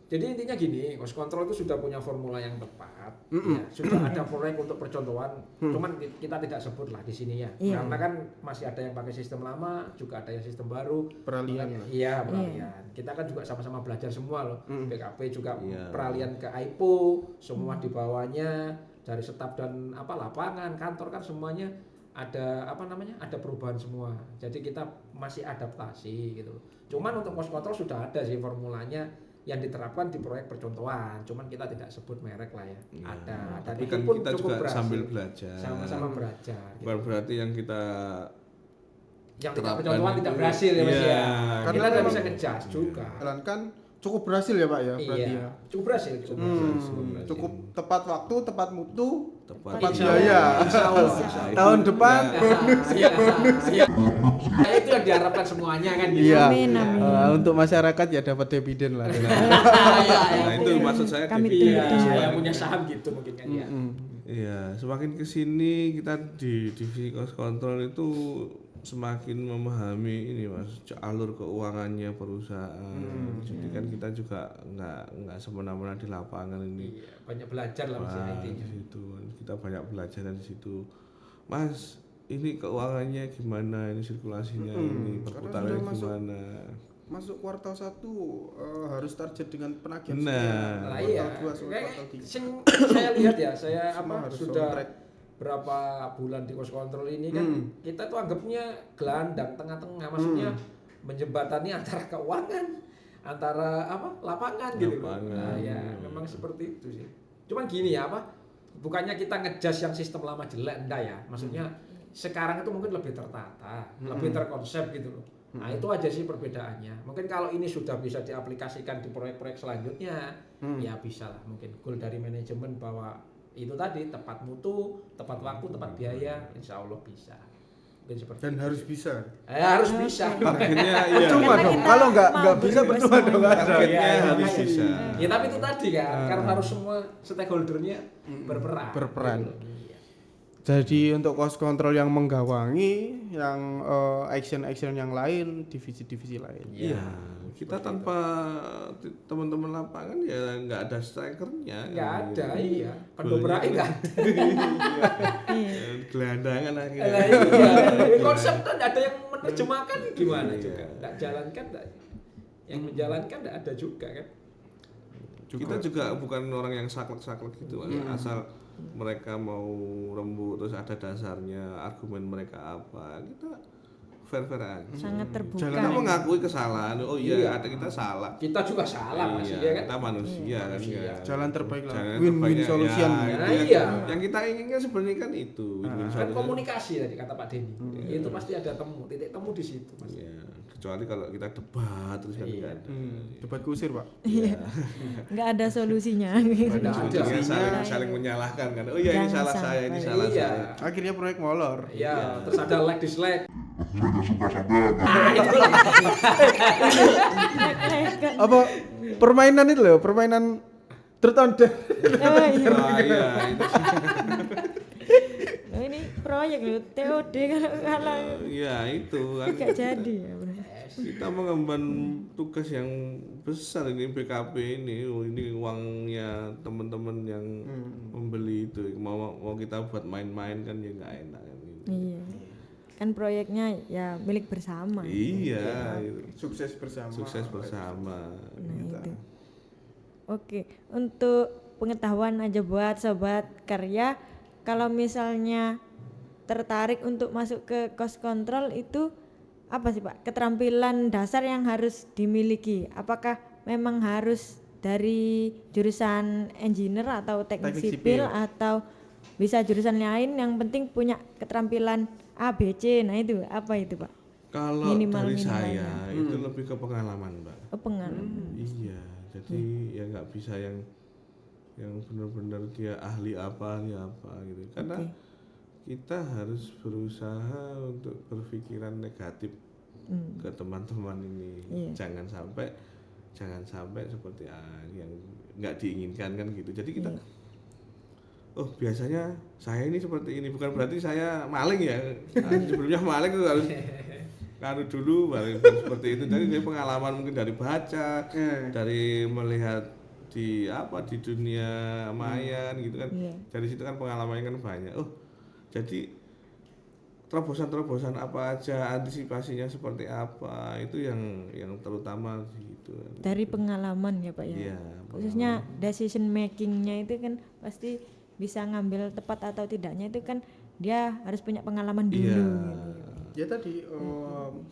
Speaker 3: Jadi intinya gini, cost control itu sudah punya formula yang tepat, ya, sudah ada proyek untuk percontohan, cuman kita tidak sebut lah di sini ya,
Speaker 1: Iya.
Speaker 3: karena kan masih ada yang pakai sistem lama, juga ada yang sistem baru.
Speaker 2: Peralihan
Speaker 3: Makanya-
Speaker 2: lah.
Speaker 3: Iya peralihan. Kita kan juga sama-sama belajar semua loh. BKP juga
Speaker 4: Iya.
Speaker 3: peralihan ke IPO, semua di bawahnya dari staf dan apa lapangan, kantor kan semuanya ada apa namanya ada perubahan semua. Jadi kita masih adaptasi gitu. Cuman untuk cost control sudah ada sih formulanya yang diterapkan di proyek percontohan, cuman kita tidak sebut merek lah ya.
Speaker 4: Iya.
Speaker 3: Ada, dan
Speaker 4: Tapi
Speaker 3: itu
Speaker 4: kan
Speaker 3: pun
Speaker 4: kita
Speaker 3: cukup
Speaker 4: juga
Speaker 3: berhasil.
Speaker 4: sambil belajar.
Speaker 3: Sama-sama belajar. Gitu.
Speaker 4: Bukan berarti yang kita
Speaker 3: Yang tidak
Speaker 4: terapkan
Speaker 3: percontohan tidak
Speaker 4: itu-
Speaker 3: berhasil ya Mas
Speaker 4: Iya.
Speaker 3: ya.
Speaker 2: Karena
Speaker 3: Kita tidak
Speaker 2: memang-
Speaker 3: bisa ngejudge juga.
Speaker 2: kan cukup berhasil ya Pak ya berarti
Speaker 3: Iya,
Speaker 2: ya.
Speaker 3: cukup berhasil. Cukup berhasil.
Speaker 2: Cukup tepat waktu, tepat mutu,
Speaker 4: tepat
Speaker 2: tepat
Speaker 3: Insya
Speaker 2: biaya.
Speaker 3: Allah, insya Allah.
Speaker 4: Nah, itu
Speaker 2: Tahun depan
Speaker 3: Iya, iya. Nah, itu yang diharapkan semuanya kan gitu.
Speaker 2: Iya.
Speaker 1: Amin, amin.
Speaker 2: Untuk masyarakat ya dapat dividen lah.
Speaker 4: Nah, itu maksud saya
Speaker 1: Kami
Speaker 4: dividen.
Speaker 3: Iya,
Speaker 1: tunggu.
Speaker 3: yang punya saham gitu mungkin kan ya.
Speaker 4: Iya, semakin kesini kita di divisi cost control itu semakin memahami ini mas alur keuangannya perusahaan. Jadi kan kita juga nggak semena-mena di lapangan ini.
Speaker 3: Iya, banyak belajar lah Mas ya
Speaker 4: Wah,
Speaker 3: intinya.
Speaker 4: di situ kita banyak belajar dari situ. Mas, ini keuangannya gimana? Ini sirkulasinya ini perputarannya
Speaker 2: sudah masuk.
Speaker 4: gimana?
Speaker 2: Masuk kuartal 1 harus target dengan penagihan
Speaker 4: Nah.
Speaker 2: sekian.
Speaker 3: Nah,
Speaker 2: Kuartal
Speaker 3: iya.
Speaker 2: 2 sampai
Speaker 3: Kayak
Speaker 2: kuartal 3.
Speaker 3: sing saya lihat ya, saya
Speaker 2: Semua
Speaker 3: apa
Speaker 2: harus
Speaker 3: sudah
Speaker 2: on track.
Speaker 3: berapa bulan di cost control ini kan kita tuh anggapnya gelandang tengah-tengah, maksudnya menjembatani antara keuangan, antara apa lapangan gitu.
Speaker 4: Lapangan.
Speaker 3: Nah, ya memang seperti itu sih. Cuman gini ya apa bukannya kita ngejas yang sistem lama jelek, enggak ya. Maksudnya sekarang itu mungkin lebih tertata, lebih terkonsep gitu loh. Nah itu aja sih perbedaannya. Mungkin kalau ini sudah bisa diaplikasikan di proyek-proyek selanjutnya, ya bisa lah. Mungkin goal dari manajemen bahwa itu tadi tepat mutu, tepat waktu, tepat biaya, insya Allah bisa. Mungkin seperti
Speaker 2: Dan harus bisa.
Speaker 3: harus bisa.
Speaker 4: Targetnya iya.
Speaker 2: Percuma
Speaker 1: Kita
Speaker 2: dong. Kalau nggak
Speaker 1: mau
Speaker 2: bisa
Speaker 1: beri
Speaker 2: percuma dong.
Speaker 1: semuanya.
Speaker 2: Ada.
Speaker 4: Targetnya
Speaker 3: Iya,
Speaker 4: harus
Speaker 3: iya.
Speaker 4: bisa.
Speaker 3: Ya tapi itu tadi kan, karena harus semua stakeholdernya berperan.
Speaker 2: Berperan.
Speaker 3: Gitu loh. Iya.
Speaker 2: Jadi untuk cost control yang menggawangi, yang action-action yang lain, divisi-divisi lain.
Speaker 4: Iya, kita tanpa teman-teman lapangan ya nggak ada strikernya.
Speaker 3: Nggak
Speaker 4: kan,
Speaker 3: ada,
Speaker 4: gitu.
Speaker 3: iya. Pendobraknya nggak ada.
Speaker 4: Ya, gelandangan akhirnya.
Speaker 3: Lah iya, konsep kan nggak ada yang menerjemahkan gimana
Speaker 4: Iya.
Speaker 3: juga. Nggak jalankan, yang menjalankan nggak ada juga kan.
Speaker 4: Kita juga bukan orang yang saklek-saklek gitu, asal mereka mau rembuk terus ada dasarnya, argumen mereka apa, kita fair-fair aja.
Speaker 1: Sangat terbuka.
Speaker 4: Kita mengakui kesalahan, oh iya,
Speaker 3: Iya.
Speaker 4: ada kita salah.
Speaker 3: Kita juga salah masih ya kan.
Speaker 4: Kita manusia kan
Speaker 3: Manusia.
Speaker 4: ya.
Speaker 2: Jalan terbaik lah.
Speaker 4: Jalan
Speaker 2: Win-win
Speaker 4: terbaiknya,
Speaker 2: solution.
Speaker 4: ya,
Speaker 3: Nah,
Speaker 4: itu
Speaker 3: iya.
Speaker 4: yang kita inginkan sebenarnya kan itu win-win
Speaker 3: Kan
Speaker 4: solution.
Speaker 3: komunikasi tadi kata Pak Denny. Itu pasti ada titik temu di situ pasti.
Speaker 4: Iya, kecuali kalau kita debat terus kan
Speaker 3: Iya.
Speaker 4: nggak ada.
Speaker 2: Debat kusir, Pak.
Speaker 1: Nggak ada solusinya.
Speaker 3: Nggak ada.
Speaker 4: Ujungnya saling menyalahkan kan. Oh iya ini
Speaker 1: Jangan
Speaker 4: salah saya, ini
Speaker 1: sampai.
Speaker 4: salah
Speaker 3: Iya.
Speaker 4: saya.
Speaker 2: Akhirnya proyek molor.
Speaker 3: Iya, terus ada like dislike.
Speaker 2: Apa permainan itu loh, permainan truth or dare.
Speaker 1: Oh iya.
Speaker 4: Oh iya, itu sih.
Speaker 1: Oh, ini proyek loh, TOD kalau
Speaker 4: Iya itu kan.
Speaker 1: nggak jadi ya. Bro.
Speaker 4: Kita mengemban tugas yang besar ini BKP ini. Oh, ini uangnya teman-teman yang membeli itu. Mau kita buat main-main kan ya nggak enak kan. Gitu.
Speaker 1: Iya. Kan proyeknya ya milik bersama.
Speaker 4: Iya, itu.
Speaker 2: Sukses bersama.
Speaker 4: Sukses bersama.
Speaker 1: Nah, itu. Oke, untuk pengetahuan aja buat sobat karya, kalau misalnya tertarik untuk masuk ke cost control itu apa sih Pak? Keterampilan dasar yang harus dimiliki. Apakah memang harus dari jurusan engineer atau teknik
Speaker 2: Teknik
Speaker 1: sipil
Speaker 2: sipil.
Speaker 1: atau bisa jurusan lain, yang penting punya keterampilan A, B, C. Nah itu apa itu Pak?
Speaker 4: Kalau dari saya itu lebih ke pengalaman, Mbak.
Speaker 1: Oh, pengalaman.
Speaker 4: Iya, jadi ya nggak bisa yang benar-benar dia ahli apa gitu. Karena kita harus berusaha untuk berpikiran negatif ke teman-teman ini.
Speaker 1: Iya.
Speaker 4: Jangan sampai seperti yang nggak diinginkan kan gitu. Jadi kita oh biasanya saya ini seperti ini, bukan berarti saya maling ya. Sebelumnya maling itu harus kanu dulu baru seperti itu. Jadi dari pengalaman mungkin dari baca, dari melihat di dunia maya kan gitu kan. Dari situ kan pengalamannya kan banyak. Oh jadi terobosan-terobosan apa aja, antisipasinya seperti apa, itu yang terutama gitu.
Speaker 1: Dari pengalaman ya Pak ya.
Speaker 4: Iya,
Speaker 1: Khususnya decision makingnya itu kan pasti bisa ngambil tepat atau tidaknya itu kan dia harus punya pengalaman dulu.
Speaker 4: Iya.
Speaker 1: Gitu.
Speaker 2: Ya tadi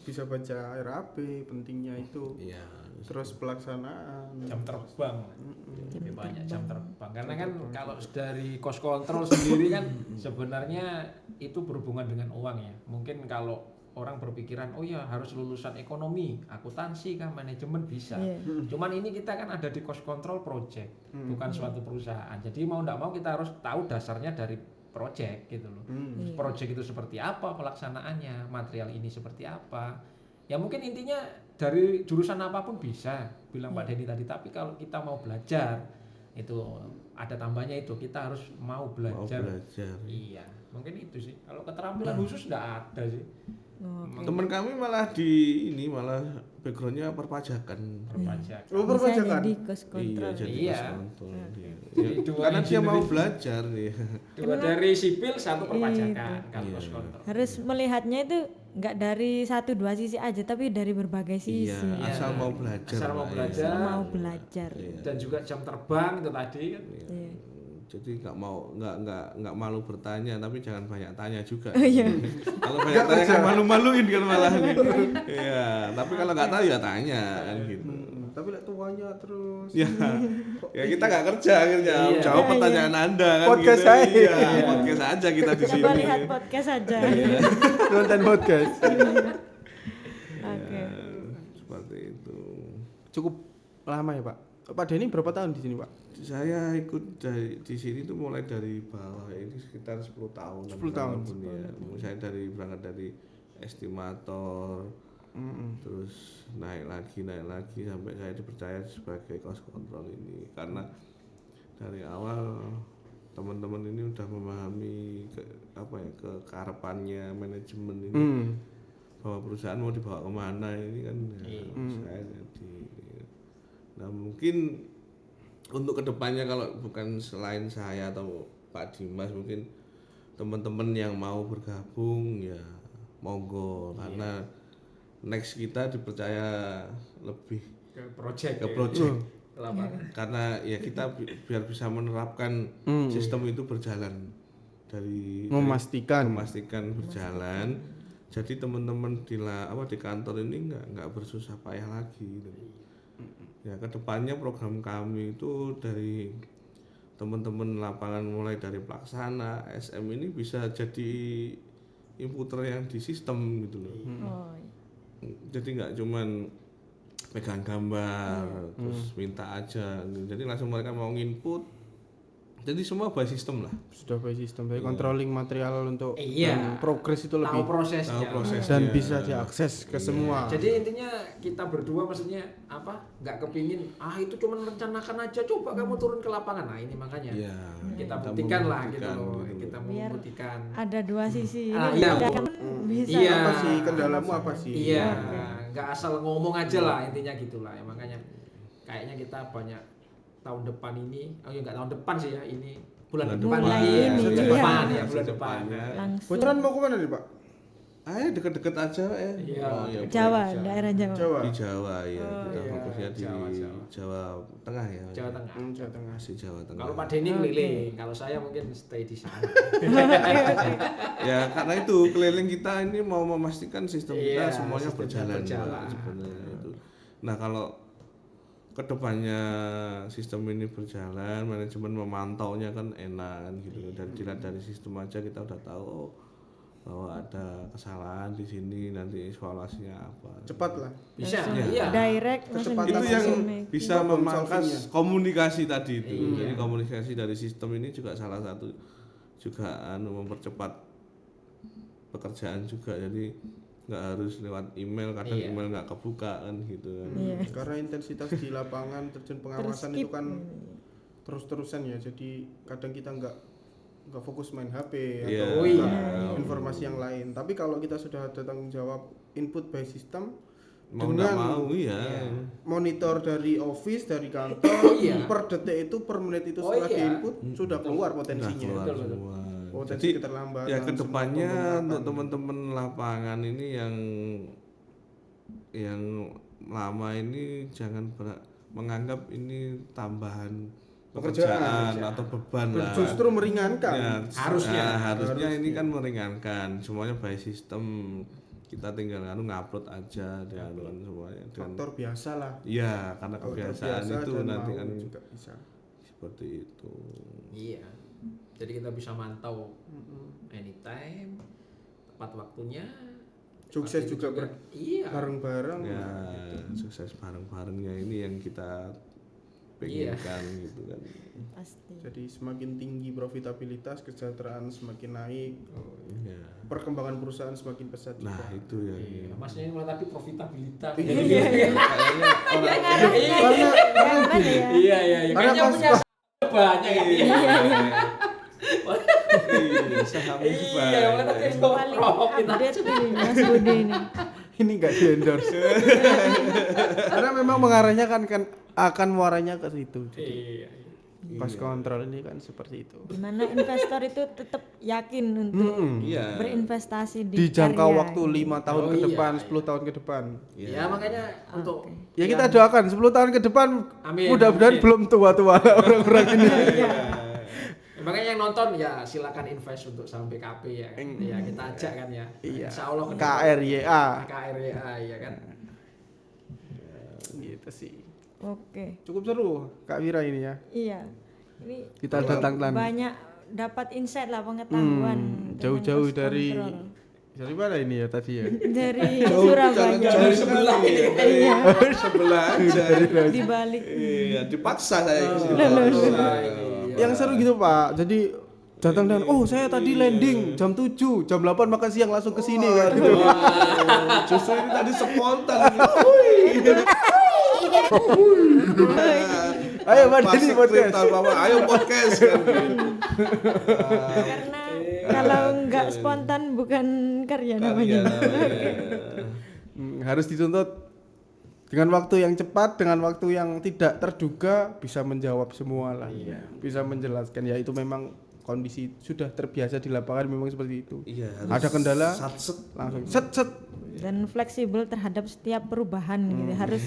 Speaker 2: bisa baca RAP pentingnya itu.
Speaker 4: Iya.
Speaker 2: Terus pelaksanaan.
Speaker 3: Jam terbang. Lebih banyak jam terbang. Karena kan kalau dari cost control sendiri kan sebenarnya itu berhubungan dengan uang ya. Mungkin kalau orang berpikiran oh ya harus lulusan ekonomi, akuntansi kah, manajemen bisa. Cuman ini kita kan ada di cost control project, bukan suatu perusahaan. Jadi mau enggak mau kita harus tahu dasarnya dari project gitu loh. Project itu seperti apa pelaksanaannya, material ini seperti apa. Ya mungkin intinya dari jurusan apapun bisa, bilang Pak Denny tadi. Tapi kalau kita mau belajar itu ada tambahnya itu, kita harus mau belajar. Iya, mungkin itu sih. Kalau keterampilan khusus enggak ada sih.
Speaker 4: Teman kami malah malah backgroundnya perpajakan.
Speaker 3: Perpajakan.
Speaker 2: Oh,
Speaker 1: Bisa
Speaker 2: perpajakan.
Speaker 1: jadi cost control.
Speaker 4: Iya, jadi
Speaker 3: Iya.
Speaker 4: cost control. Iya.
Speaker 3: Jadi dua
Speaker 4: Karena dia mau
Speaker 3: engineering.
Speaker 4: belajar nih.
Speaker 3: Dua dari sipil, satu perpajakan kalau
Speaker 4: Iya.
Speaker 3: cost control.
Speaker 1: Harus melihatnya itu nggak dari satu dua sisi aja tapi dari berbagai sisi.
Speaker 4: Iya, asal mau belajar.
Speaker 3: Asal mau
Speaker 4: Mbak,
Speaker 3: belajar.
Speaker 1: Asal mau belajar.
Speaker 3: Dan juga jam terbang itu tadi kan.
Speaker 1: Iya.
Speaker 4: Jadi nggak malu bertanya, tapi jangan banyak tanya juga.
Speaker 1: Oh, iya.
Speaker 4: Kalau banyak tanya kan malu-maluin kan malah. Iya, tapi kalau nggak tahu ya tanya kan gitu.
Speaker 2: Tapi Tapi lek tuanya terus.
Speaker 4: Ya, ya kita nggak kerja akhirnya.
Speaker 3: Iya.
Speaker 4: Jawab
Speaker 1: Iya,
Speaker 4: pertanyaan Anda kan.
Speaker 2: Podcast
Speaker 4: gitu.
Speaker 2: saya.
Speaker 4: Iya,
Speaker 3: Iya.
Speaker 4: podcast aja kita di sini.
Speaker 1: Coba lihat podcast aja.
Speaker 2: Nonton podcast.
Speaker 1: Oke.
Speaker 4: Ya, seperti itu.
Speaker 2: Cukup lama ya, Pak. Pak Denny berapa tahun di sini, Pak?
Speaker 4: Saya ikut di sini tuh mulai dari bawah ini sekitar 10 tahun.
Speaker 2: 10 tahun.
Speaker 4: Ya. Saya berangkat dari estimator, terus naik lagi sampai saya dipercaya sebagai cost control ini karena dari awal teman-teman ini udah memahami kekarepannya manajemen ini bahwa perusahaan mau dibawa kemana ini kan ya, saya jadi. Nah mungkin untuk kedepannya kalau bukan selain saya atau Pak Dimas mungkin teman-teman yang mau bergabung ya monggo karena next kita dipercaya lebih
Speaker 3: ke project
Speaker 4: ke project
Speaker 3: lapangan.
Speaker 4: karena ya kita biar bisa menerapkan sistem itu berjalan dari
Speaker 2: Memastikan
Speaker 4: berjalan jadi teman-teman di kantor ini nggak bersusah payah lagi gitu. Ya kedepannya program kami itu dari teman-teman lapangan mulai dari pelaksana SM ini bisa jadi inputer yang di sistem gitu loh.
Speaker 1: Oh,
Speaker 4: Jadi nggak cuman pegang gambar terus minta aja gitu. Jadi langsung mereka mau input. Jadi semua by system lah.
Speaker 2: sudah by system. Jadi controlling material untuk
Speaker 3: Iya.
Speaker 2: progres itu
Speaker 3: Tahu
Speaker 2: lebih
Speaker 3: prosesnya.
Speaker 4: Tahu proses.
Speaker 2: dan
Speaker 4: Iya.
Speaker 2: bisa diakses ke semua.
Speaker 3: Jadi intinya kita berdua maksudnya apa? Nggak kepingin itu cuma merencanakan aja. Coba kamu turun ke lapangan. Nah ini makanya
Speaker 4: Iya.
Speaker 3: kita buktikan lah gitu
Speaker 4: membuktikan,
Speaker 3: loh.
Speaker 4: gitu.
Speaker 3: Kita
Speaker 1: Biar
Speaker 3: membuktikan.
Speaker 1: ada dua sisi. Ini
Speaker 3: Iya.
Speaker 1: kan bisa.
Speaker 3: Iya.
Speaker 2: Apa sih kendalamu apa sih?
Speaker 3: Iya, nggak asal ngomong aja lah intinya gitulah. Ya, makanya kayaknya kita banyak tahun depan ini, nggak tahun depan sih ya ini bulan depan
Speaker 1: Mulai
Speaker 3: ya,
Speaker 1: ini,
Speaker 3: bulan
Speaker 1: iya.
Speaker 3: depan ya bulan depan.
Speaker 4: Secepatnya.
Speaker 1: Langsung
Speaker 2: Bocoran mau kemana nih, Pak?
Speaker 4: Ayo deket-deket aja ya.
Speaker 3: Iya.
Speaker 4: boleh.
Speaker 1: Jawa, daerah Jawa.
Speaker 2: Jawa.
Speaker 4: Di Jawa ya. Kita
Speaker 3: iya.
Speaker 4: fokusnya di Jawa Tengah ya.
Speaker 3: Jawa Tengah.
Speaker 2: Jawa Tengah.
Speaker 4: Masih Jawa Tengah.
Speaker 3: Kalau Pak Denny keliling, kalau saya mungkin stay di sana.
Speaker 4: Ya karena itu keliling kita ini mau memastikan sistem kita
Speaker 3: Iya,
Speaker 4: semuanya
Speaker 3: sistemnya berjalan.
Speaker 4: sebenarnya itu. Nah kalau kedepannya sistem ini berjalan, manajemen memantaunya kan enak gitu. Dan dilihat dari sistem aja kita udah tahu bahwa ada kesalahan di sini nanti evaluasinya apa.
Speaker 2: Cepat lah.
Speaker 3: Bisa,
Speaker 1: Langsung
Speaker 3: iya.
Speaker 1: direct langsung
Speaker 2: Kecepatan
Speaker 4: Itu yang
Speaker 1: langsung make.
Speaker 4: bisa
Speaker 2: Problem
Speaker 4: memangkas
Speaker 2: solving-nya.
Speaker 4: komunikasi tadi itu.
Speaker 3: Iya.
Speaker 4: Jadi komunikasi dari sistem ini juga salah satu juga mempercepat pekerjaan juga. Jadi nggak harus lewat email, kadang
Speaker 3: Iya.
Speaker 4: email nggak kebuka kan gitu kan.
Speaker 1: Iya.
Speaker 2: Karena intensitas di lapangan terjun pengawasan itu kan terus-terusan ya. Jadi kadang kita nggak fokus main HP
Speaker 4: Iya.
Speaker 2: atau
Speaker 3: Oh
Speaker 2: buka
Speaker 3: iya.
Speaker 2: informasi yang lain. Tapi kalau kita sudah ada tanggung jawab input by system
Speaker 4: Mau nggak
Speaker 2: dengan
Speaker 4: mau ya.
Speaker 2: monitor dari office, dari kantor,
Speaker 3: Iya.
Speaker 2: per detik itu, per menit itu
Speaker 3: Oh
Speaker 2: setelah
Speaker 3: iya.
Speaker 2: diinput sudah keluar
Speaker 4: Udah
Speaker 2: potensinya.
Speaker 4: keluar
Speaker 3: Betul, betul.
Speaker 4: semua.
Speaker 2: Potensi
Speaker 4: Jadi
Speaker 2: keterlambatan.
Speaker 4: ya
Speaker 2: semua
Speaker 4: kedepannya
Speaker 2: pemberatan.
Speaker 4: untuk teman-teman lapangan ini yang lama ini jangan menganggap ini tambahan pekerjaan atau beban lah.
Speaker 2: Justru meringankan.
Speaker 4: Ya,
Speaker 3: Harusnya.
Speaker 4: harusnya ini kan meringankan semuanya by sistem kita tinggal ngupload aja dengan semuanya dengan
Speaker 2: Faktor biasa lah.
Speaker 4: ya karena
Speaker 2: Faktor
Speaker 4: kebiasaan
Speaker 2: biasa
Speaker 4: itu
Speaker 2: dan
Speaker 4: nanti
Speaker 2: mau
Speaker 4: kan
Speaker 2: juga bisa.
Speaker 4: seperti itu.
Speaker 3: Iya. Jadi kita bisa mantau anytime, tepat waktunya.
Speaker 2: Sukses
Speaker 3: Waktu itu
Speaker 2: juga
Speaker 3: Iya.
Speaker 2: bareng-bareng.
Speaker 4: Ya sukses bareng-barengnya ini yang kita penginkan gitu kan.
Speaker 1: Pasti.
Speaker 2: Jadi semakin tinggi profitabilitas, kesejahteraan semakin naik,
Speaker 4: Ya.
Speaker 2: perkembangan perusahaan semakin pesat juga.
Speaker 4: Nah itu ya.
Speaker 3: Iya. Masnya ini tadi profitabilitas.
Speaker 4: Kayaknya orang
Speaker 1: Gimana ya?
Speaker 3: Iya, iya, iya.
Speaker 2: Karena
Speaker 3: Kayaknya punya banyak ya.
Speaker 4: iya, sahamnya
Speaker 3: Iya, makanya tadi
Speaker 4: banyak.
Speaker 3: itu
Speaker 1: Paling update ini Mas Budi ini.
Speaker 2: Ini enggak di endorse. Karena memang mengarahnya kan akan muaranya ke situ.
Speaker 3: Iya.
Speaker 2: Pas kontrol ini kan seperti itu.
Speaker 1: Gimana investor itu tetap yakin untuk
Speaker 4: Iya.
Speaker 1: berinvestasi di
Speaker 2: Di jangka
Speaker 1: karya
Speaker 2: waktu 5 tahun
Speaker 3: Oh,
Speaker 2: ke
Speaker 3: iya,
Speaker 2: depan,
Speaker 3: iya.
Speaker 2: 10 tahun ke depan.
Speaker 3: Ya makanya untuk
Speaker 2: Ya kita doakan 10 tahun ke depan
Speaker 3: Amin,
Speaker 2: mudah-mudahan
Speaker 3: amin.
Speaker 2: belum tua-tua orang-orang ini.
Speaker 3: Ya, makanya yang nonton ya silakan invest untuk saham BKP ya. Ya kita ajak kan ya.
Speaker 2: Iya.
Speaker 3: Insya Allah ke
Speaker 2: KRYA.
Speaker 3: KRYA ya kan.
Speaker 2: Gitu sih.
Speaker 1: Oke.
Speaker 2: Cukup seru Kak Wira ini ya.
Speaker 1: Iya. Ini
Speaker 2: Kita datangkan
Speaker 1: banyak dapat insight lah, pengetahuan tentang
Speaker 2: jauh-jauh
Speaker 1: cost
Speaker 2: dari
Speaker 1: control.
Speaker 2: mana ini ya tadi ya?
Speaker 1: Dari Surabaya.
Speaker 3: Dari sebelah ini.
Speaker 1: Iya.
Speaker 4: Sebelah aja.
Speaker 1: Di balik.
Speaker 4: Iya, dipaksa saya ke sini.
Speaker 2: Yang seru gitu Pak. Jadi datang dan saya tadi landing jam 7, jam 8 makan siang langsung ke sini kan gitu.
Speaker 4: Justru ini tadi spontan.
Speaker 2: Ayo Pak Denny podcast.
Speaker 4: Ayo podcast kan.
Speaker 1: Karena kalau nggak spontan bukan karya namanya.
Speaker 2: Harus dituntut dengan waktu yang cepat, dengan waktu yang tidak terduga, bisa menjawab semua lah. Bisa menjelaskan ya, itu memang kondisi sudah terbiasa di lapangan, memang seperti itu.
Speaker 4: Iya,
Speaker 2: Ada kendala
Speaker 4: satset.
Speaker 2: langsung set.
Speaker 1: Dan fleksibel terhadap setiap perubahan gitu. Harus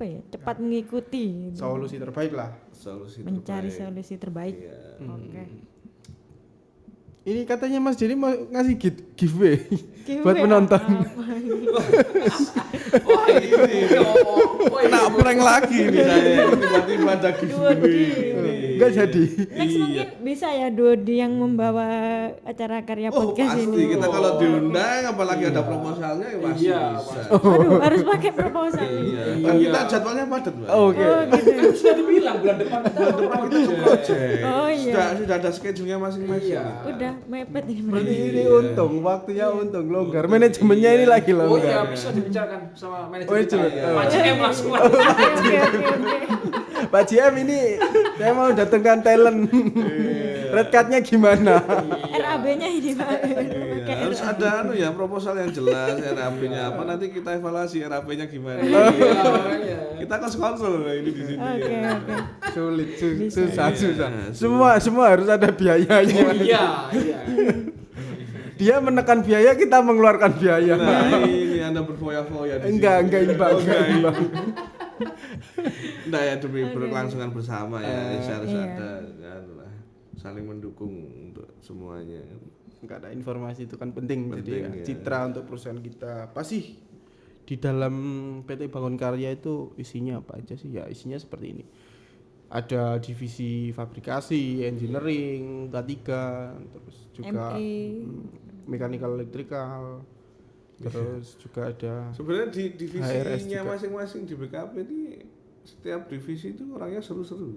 Speaker 1: cepat mengikuti gitu.
Speaker 2: Solusi terbaik lah.
Speaker 4: Solusi
Speaker 1: Mencari
Speaker 4: terbaik.
Speaker 1: solusi terbaik.
Speaker 4: Iya.
Speaker 1: Oke.
Speaker 2: Ini katanya Mas Denny mau ngasih giveaway
Speaker 1: Giveaway
Speaker 2: buat penonton.
Speaker 3: Wah ini.
Speaker 4: Nah, prank lagi nih saya. Tiba-tiba ada
Speaker 1: Duodi.
Speaker 2: Enggak jadi.
Speaker 1: Next mungkin bisa ya Duodi yang membawa acara karya
Speaker 4: Oh
Speaker 1: podcast
Speaker 4: pasti
Speaker 1: ini.
Speaker 4: kita kalau diundang apalagi ada proposalnya ya pasti
Speaker 3: Iya,
Speaker 4: bisa.
Speaker 1: Aduh, harus pakai proposal ini.
Speaker 4: Iya. Kita jadwalnya padat, Mbak.
Speaker 2: Oke.
Speaker 1: Oh gitu.
Speaker 3: Sudah dibilang bulan depan kita
Speaker 4: Project.
Speaker 1: Oh iya.
Speaker 4: Sudah ada schedule-nya masing-masing.
Speaker 3: Iya.
Speaker 1: Udah mepet ini.
Speaker 2: Berarti ini untung, waktunya untung longgar. Manajemennya ini lagi
Speaker 3: Oh
Speaker 2: longgar.
Speaker 3: iya, bisa dibicarakan sama
Speaker 2: Oh,
Speaker 3: manajer kita.
Speaker 2: iya.
Speaker 3: Pak CM langsung.
Speaker 1: Oke.
Speaker 2: Pak JM ini saya mau datangkan talent. Red card-nya gimana?
Speaker 1: RAB-nya ini Pak.
Speaker 4: Iya, harus ada proposal yang jelas RAP-nya apa, nanti kita evaluasi RAP-nya gimana.
Speaker 3: Iya.
Speaker 4: Kita cost control ini di sini.
Speaker 1: Oke.
Speaker 2: Sulit,
Speaker 1: Bisa.
Speaker 2: susah.
Speaker 4: Iya,
Speaker 2: Semua harus ada biayanya.
Speaker 3: Iya.
Speaker 2: Dia menekan biaya, kita mengeluarkan biaya.
Speaker 4: Nah, ini Anda berfoya-foya di sini.
Speaker 2: Enggak imbang.
Speaker 4: Enggak ya, demi berkelangsungan bersama ya, harus
Speaker 1: Iya.
Speaker 4: ada kan lah, saling mendukung untuk semuanya.
Speaker 2: Enggak ada informasi itu kan penting, jadi
Speaker 4: Penting,
Speaker 2: ya,
Speaker 4: ya.
Speaker 2: citra untuk perusahaan kita. Apa sih di dalam PT Bangun Karya itu isinya apa aja sih? Ya isinya seperti ini. Ada divisi fabrikasi, engineering, K3, terus juga
Speaker 1: ME.
Speaker 2: mechanical electrical, terus juga ada
Speaker 4: Sebenarnya di
Speaker 2: HRS
Speaker 4: divisinya
Speaker 2: juga.
Speaker 4: masing-masing di BKP ini setiap divisi itu orangnya seru-seru.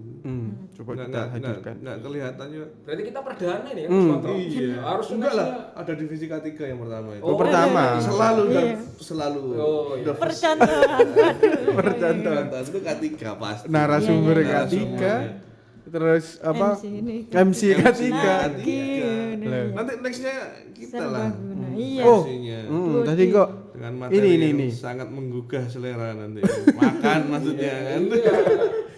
Speaker 2: coba kita hadirkan.
Speaker 4: Nggak kelihatannya.
Speaker 3: Berarti kita perdana nih ya, Mas Kontrol.
Speaker 4: Iya.
Speaker 3: Harus
Speaker 4: Enggak lah,
Speaker 3: nextnya-
Speaker 4: ada divisi K3 yang pertama itu.
Speaker 3: Oh,
Speaker 2: pertama.
Speaker 4: Selalu
Speaker 1: Iya.
Speaker 4: dan selalu.
Speaker 3: Oh, iya.
Speaker 4: The first
Speaker 1: Percontohan.
Speaker 2: Percontohan.
Speaker 4: itu K3 pasti.
Speaker 2: Narasumber
Speaker 1: Iya,
Speaker 2: K3, terus apa?
Speaker 1: MC ini.
Speaker 2: MC K3.
Speaker 1: Gini.
Speaker 2: Lah.
Speaker 4: Nanti nextnya kita lah.
Speaker 1: Serbaguna. Iya.
Speaker 2: Oh,
Speaker 4: Visinya.
Speaker 2: tadi kok
Speaker 4: Dengan materi
Speaker 2: ini.
Speaker 4: yang sangat menggugah selera nanti. Makan maksudnya kan.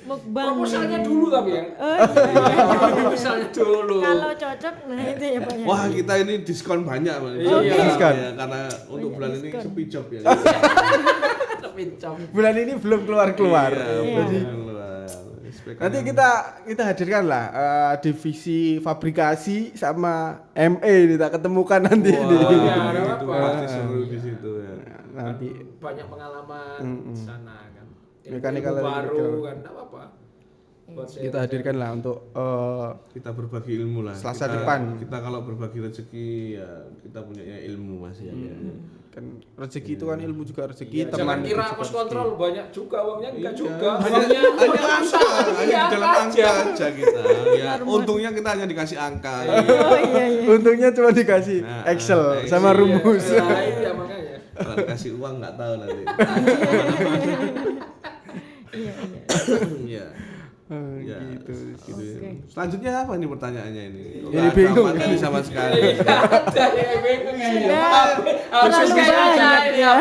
Speaker 1: Mukbang.
Speaker 3: Proposalnya dulu tapi ya.
Speaker 1: Oh iya.
Speaker 3: Proposalnya dulu.
Speaker 1: Kalau cocok nah itu ya Pak ya.
Speaker 4: Wah, kita ini diskon banyak, Mas.
Speaker 3: Iya.
Speaker 2: Diskon.
Speaker 4: Ya, karena untuk bulan ini
Speaker 1: diskon.
Speaker 4: sepi job ya.
Speaker 3: Pincang.
Speaker 2: bulan ini belum keluar.
Speaker 4: Iya,
Speaker 2: Jadi nanti kita hadirkan lah divisi fabrikasi sama ME ini tak ketemukan nanti
Speaker 4: Wah,
Speaker 2: ini.
Speaker 3: Iya, ada
Speaker 4: itu
Speaker 3: apa?
Speaker 4: pasti seru di situ ya.
Speaker 2: Nanti
Speaker 3: Banyak pengalaman di sana kan.
Speaker 2: Mechanical
Speaker 3: Ilmu baru
Speaker 2: electrical.
Speaker 3: kan, enggak apa-apa. Buat saya.
Speaker 2: kita hadirkan lah untuk
Speaker 4: Kita berbagi ilmu lah.
Speaker 2: Selasa
Speaker 4: Kita-
Speaker 2: depan.
Speaker 4: Kita kalau berbagi rezeki ya kita punya ilmu Mas ya.
Speaker 2: kan rezeki itu kan ilmu juga rezeki,
Speaker 3: Iya,
Speaker 2: teman
Speaker 3: jangan
Speaker 2: itu
Speaker 3: kira
Speaker 2: juga
Speaker 3: kos
Speaker 2: rezeki.
Speaker 3: kontrol banyak juga uangnya enggak
Speaker 4: Iya.
Speaker 3: juga.
Speaker 4: Hanya
Speaker 3: Uangnya
Speaker 4: angka, hanya di dalam angka
Speaker 3: aja.
Speaker 4: aja kita. Ya, untungnya kita hanya dikasih angka.
Speaker 1: Oh iya iya.
Speaker 2: Untungnya cuma dikasih
Speaker 4: Nah,
Speaker 2: Excel
Speaker 4: Excel.
Speaker 2: sama rumus.
Speaker 3: Iya, iya makanya.
Speaker 4: Kalau dikasih uang nggak tahu nanti.
Speaker 1: Iya iya.
Speaker 4: Iya. Ya,
Speaker 2: gitu.
Speaker 4: gitu ya.
Speaker 1: Oke.
Speaker 4: Selanjutnya apa nih pertanyaannya ini?
Speaker 2: Ini
Speaker 4: Nggak ada
Speaker 2: bingung.
Speaker 4: materi sama sekali.
Speaker 3: Ada yang bingung ini.
Speaker 1: Sudah
Speaker 3: Harus
Speaker 1: terlalu banyak ya.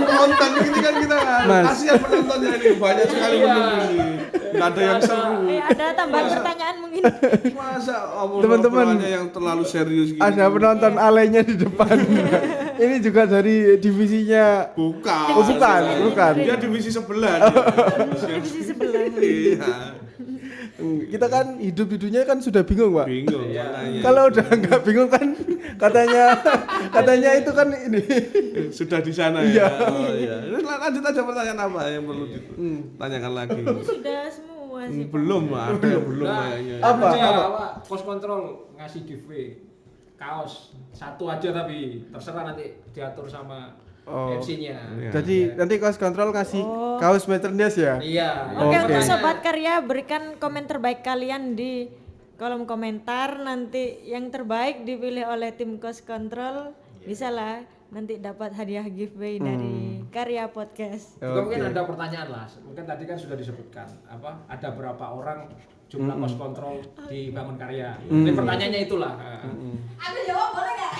Speaker 4: Penonton ini kan kita
Speaker 2: Mas.
Speaker 4: kasihan penontonnya ini banyak sekali
Speaker 3: Iya.
Speaker 4: menunggu ini. Nggak ada yang seru.
Speaker 1: Ada tambahan pertanyaan mungkin.
Speaker 4: Masa
Speaker 2: Teman-teman.
Speaker 4: obrolannya yang terlalu serius gini.
Speaker 2: Ada penonton alenya di depan. Ini juga dari divisinya.
Speaker 4: Bukan.
Speaker 2: Oh, bukan.
Speaker 4: Dia divisi sebelah.
Speaker 1: Divisi sebelah.
Speaker 4: Iya.
Speaker 2: Kita kan hidup-hidupnya kan sudah bingung, Pak.
Speaker 4: Bingung
Speaker 3: Iya.
Speaker 4: makanya.
Speaker 2: Kalau udah nggak bingung kan katanya itu kan ini.
Speaker 4: Sudah di sana
Speaker 2: Iya.
Speaker 4: ya. Oh iya. Ini lanjut aja pertanyaan apa yang perlu ditanyakan lagi.
Speaker 1: Ini sudah semua sih. Pak.
Speaker 4: Belum ada belum
Speaker 3: Nah,
Speaker 4: kayaknya.
Speaker 2: Apa?
Speaker 3: Cost control ngasih giveaway kaos satu aja tapi terserah nanti diatur sama
Speaker 2: Oh.
Speaker 3: MC-nya.
Speaker 4: Iya.
Speaker 2: Jadi nanti cost control ngasih kaos merchandise ya.
Speaker 3: Iya.
Speaker 1: Oke,
Speaker 2: Oke.
Speaker 1: untuk sobat karya berikan komen terbaik kalian di kolom komentar, nanti yang terbaik dipilih oleh tim Cost Control. Bisa lah nanti dapat hadiah giveaway dari Karya Podcast.
Speaker 3: Juga mungkin
Speaker 2: Oke.
Speaker 3: ada pertanyaan lah. Mungkin tadi kan sudah disebutkan ada berapa orang jumlah cost control di Bangun Karya. Jadi pertanyaannya itulah.
Speaker 5: Aku jawab boleh nggak?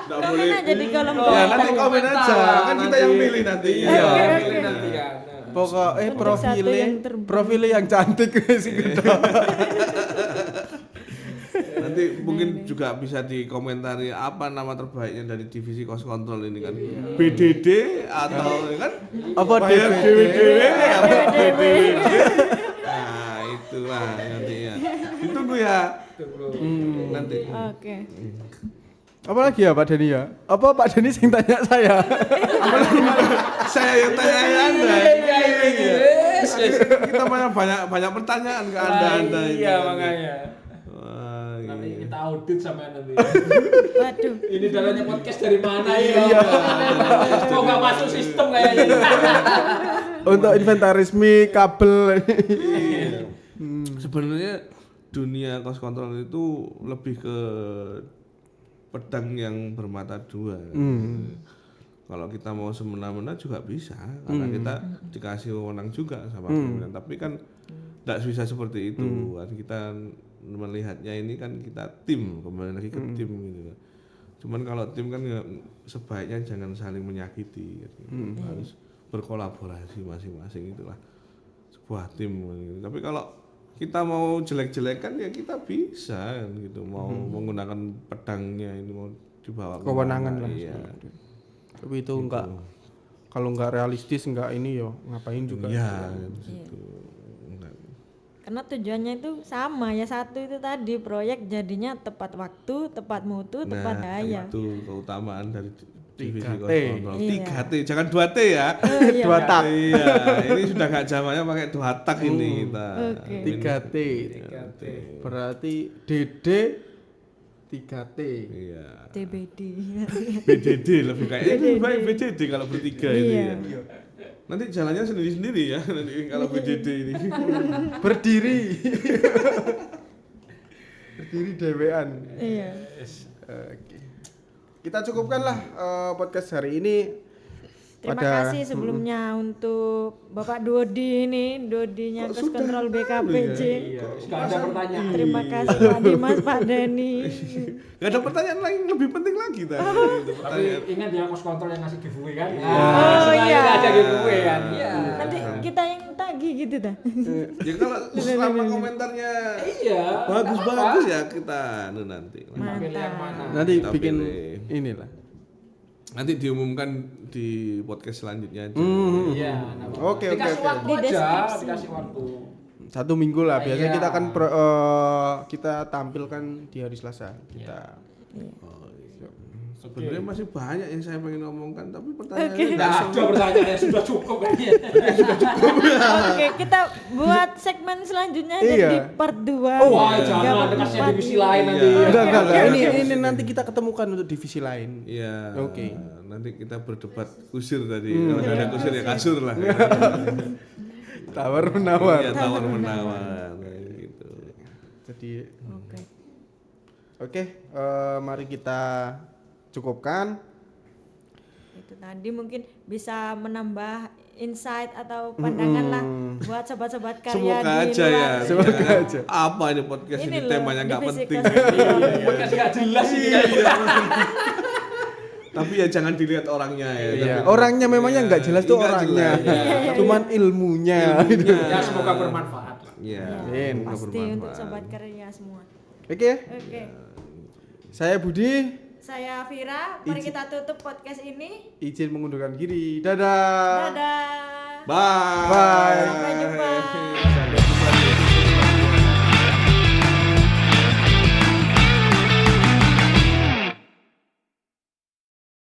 Speaker 4: Enggak
Speaker 1: Komen
Speaker 4: boleh.
Speaker 1: aja di kolom
Speaker 4: Ya
Speaker 1: komentar.
Speaker 4: nanti komen aja, kan kita yang pilih nanti.
Speaker 3: Iya,
Speaker 1: Oke,
Speaker 3: pilih
Speaker 1: oke.
Speaker 3: nanti kan.
Speaker 2: Pokoknya
Speaker 1: Untuk satu yang terbaik.
Speaker 2: profilnya yang cantik sih gitu.
Speaker 4: Nanti mungkin juga bisa dikomentari apa nama terbaiknya dari divisi cost control ini kan. BDD atau kan
Speaker 2: Apa
Speaker 4: bayar
Speaker 2: DPD?
Speaker 4: dewe apa BDD. Nah, itulah nanti ya. Ditunggu ya. Nanti.
Speaker 1: Oke.
Speaker 2: Apa lagi ya Pak Deni ya? Apa Pak Deni yang tanya saya?
Speaker 4: Saya yang tanya Anda.
Speaker 3: Yes.
Speaker 4: Kita banyak pertanyaan ke Anda ini.
Speaker 3: Iya makanya.
Speaker 4: Wah,
Speaker 3: Nanti
Speaker 4: iya.
Speaker 3: kita audit sama nanti.
Speaker 1: Waduh.
Speaker 3: Ini dalanya podcast dari mana ya? Kok nggak masuk sistem kayaknya?
Speaker 2: Untuk inventarisme kabel.
Speaker 4: Sebenarnya dunia cost control itu lebih ke pedang yang bermata dua. Kalau kita mau semena-mena juga bisa, karena kita dikasih wewenang juga sama pimpinan. Tapi kan tidak bisa seperti itu. Kan kita melihatnya ini kan kita tim, kembali lagi ke tim gitu. Cuman kalau tim kan sebaiknya jangan saling menyakiti, gitu. Harus berkolaborasi masing-masing, itulah sebuah tim. Gitu. Tapi kalau kita mau jelek-jelekan ya kita bisa gitu, mau menggunakan pedangnya ini mau dibawa ke
Speaker 2: Kewenangan
Speaker 4: mana,
Speaker 2: lah.
Speaker 4: iya.
Speaker 2: Tapi itu enggak, kalau enggak realistis enggak ini yo ngapain juga.
Speaker 4: Iya, gitu. Enggak.
Speaker 1: Karena tujuannya itu sama ya, satu itu tadi proyek jadinya tepat waktu, tepat mutu, tepat daya.
Speaker 4: Itu keutamaan dari divisi
Speaker 2: 3T.
Speaker 4: cost control.
Speaker 1: Iya.
Speaker 4: 3T, jangan 2T ya.
Speaker 1: Iya.
Speaker 2: Dua tak.
Speaker 4: Iya, ini sudah nggak zamannya pakai 2 tak ini kita.
Speaker 1: Oke.
Speaker 2: 3T.
Speaker 3: 3T.
Speaker 2: Berarti DD 3T.
Speaker 4: Iya.
Speaker 1: TBD.
Speaker 4: BDD lebih kayak lebih baik BDD kalau bertiga ini
Speaker 1: Iya.
Speaker 4: ya. Nanti jalannya sendiri-sendiri ya nanti kalau BDD ini.
Speaker 2: Berdiri. Berdiri dewean.
Speaker 1: Iya.
Speaker 2: Oke. Kita cukupkanlah podcast hari ini.
Speaker 1: Terima
Speaker 2: Pada-
Speaker 1: kasih sebelumnya untuk Bapak Dodi ini, Dodinya Cost Control BKPJ.
Speaker 3: Iya. Sekarang ada pertanyaan.
Speaker 1: Terima kasih Pak Dimas, Pak Denny.
Speaker 4: Gak ada pertanyaan lain lebih penting lagi tadi. Itu
Speaker 3: Tapi
Speaker 4: pertanyaan.
Speaker 3: ingat ya cost control yang ngasih giveaway kan?
Speaker 1: Oh, iya.
Speaker 3: Ada giveaway kan? Iya.
Speaker 1: Nanti kita yang tagih gitu dah.
Speaker 4: Ya kalau selama komentarnya
Speaker 3: Iya.
Speaker 4: bagus-bagus ya kita nanti.
Speaker 3: Pilih yang mana?
Speaker 2: Nanti
Speaker 4: Kita
Speaker 2: bikin
Speaker 4: pilih.
Speaker 2: inilah.
Speaker 4: Nanti diumumkan di podcast selanjutnya aja.
Speaker 3: Iya.
Speaker 2: Oke, oke,
Speaker 3: Dikasih
Speaker 2: oke.
Speaker 3: waktu
Speaker 1: Di
Speaker 3: aja,
Speaker 1: deskripsi.
Speaker 3: dikasih waktu.
Speaker 2: 1 minggu lah. Biasanya
Speaker 3: Iya.
Speaker 2: kita kan kita tampilkan di hari Selasa. Kita
Speaker 4: Sebenarnya masih banyak yang saya pengen ngomongkan tapi pertanyaannya
Speaker 1: Oke.
Speaker 3: Tidak ada pertanyaan yang sudah cukup kayaknya.
Speaker 1: Oke, kita buat segmen selanjutnya aja
Speaker 2: Iya.
Speaker 1: di part 2.
Speaker 3: Wah, jangan ada kasih divisi lain nanti.
Speaker 4: Iya.
Speaker 2: enggak.
Speaker 1: oke,
Speaker 2: Ini nanti kita ketemukan untuk divisi lain.
Speaker 4: Iya.
Speaker 2: Oke.
Speaker 4: Nanti kita berdebat kusir tadi. Kalau nggak ada kusir ya kasur lah.
Speaker 2: Tawar menawar.
Speaker 4: Iya, tawar menawar gitu.
Speaker 2: Jadi
Speaker 1: Oke.
Speaker 2: oke, mari kita cukupkan.
Speaker 1: Itu tadi mungkin bisa menambah insight atau pandangan lah buat sobat-sobat karya
Speaker 4: Semoga
Speaker 1: di
Speaker 4: aja ya.
Speaker 1: luar.
Speaker 2: Semoga
Speaker 4: Jangan,
Speaker 2: aja.
Speaker 4: Apa ini podcast ini,
Speaker 1: Ini loh,
Speaker 4: temanya nggak
Speaker 1: divisi
Speaker 4: penting.
Speaker 1: cost control.
Speaker 3: Podcast nggak jelas ini.
Speaker 4: Tapi ya jangan dilihat orangnya ya.
Speaker 2: Iya.
Speaker 4: Tapi-
Speaker 2: Orangnya memangnya nggak jelas tuh
Speaker 4: Nggak
Speaker 2: orangnya.
Speaker 4: jelas, iya.
Speaker 2: Cuman ilmunya.
Speaker 3: Ya semoga bermanfaat lah.
Speaker 4: Iya.
Speaker 2: Amin.
Speaker 4: semoga
Speaker 1: Pasti
Speaker 4: bermanfaat.
Speaker 1: untuk sobat karya semua.
Speaker 2: Oke,
Speaker 1: Oke.
Speaker 2: saya Budi,
Speaker 1: Saya Vira, mari kita tutup podcast ini.
Speaker 2: izin mengundurkan diri. Dadah.
Speaker 1: Dadah.
Speaker 4: Bye.
Speaker 2: Bye.
Speaker 1: Sampai jumpa.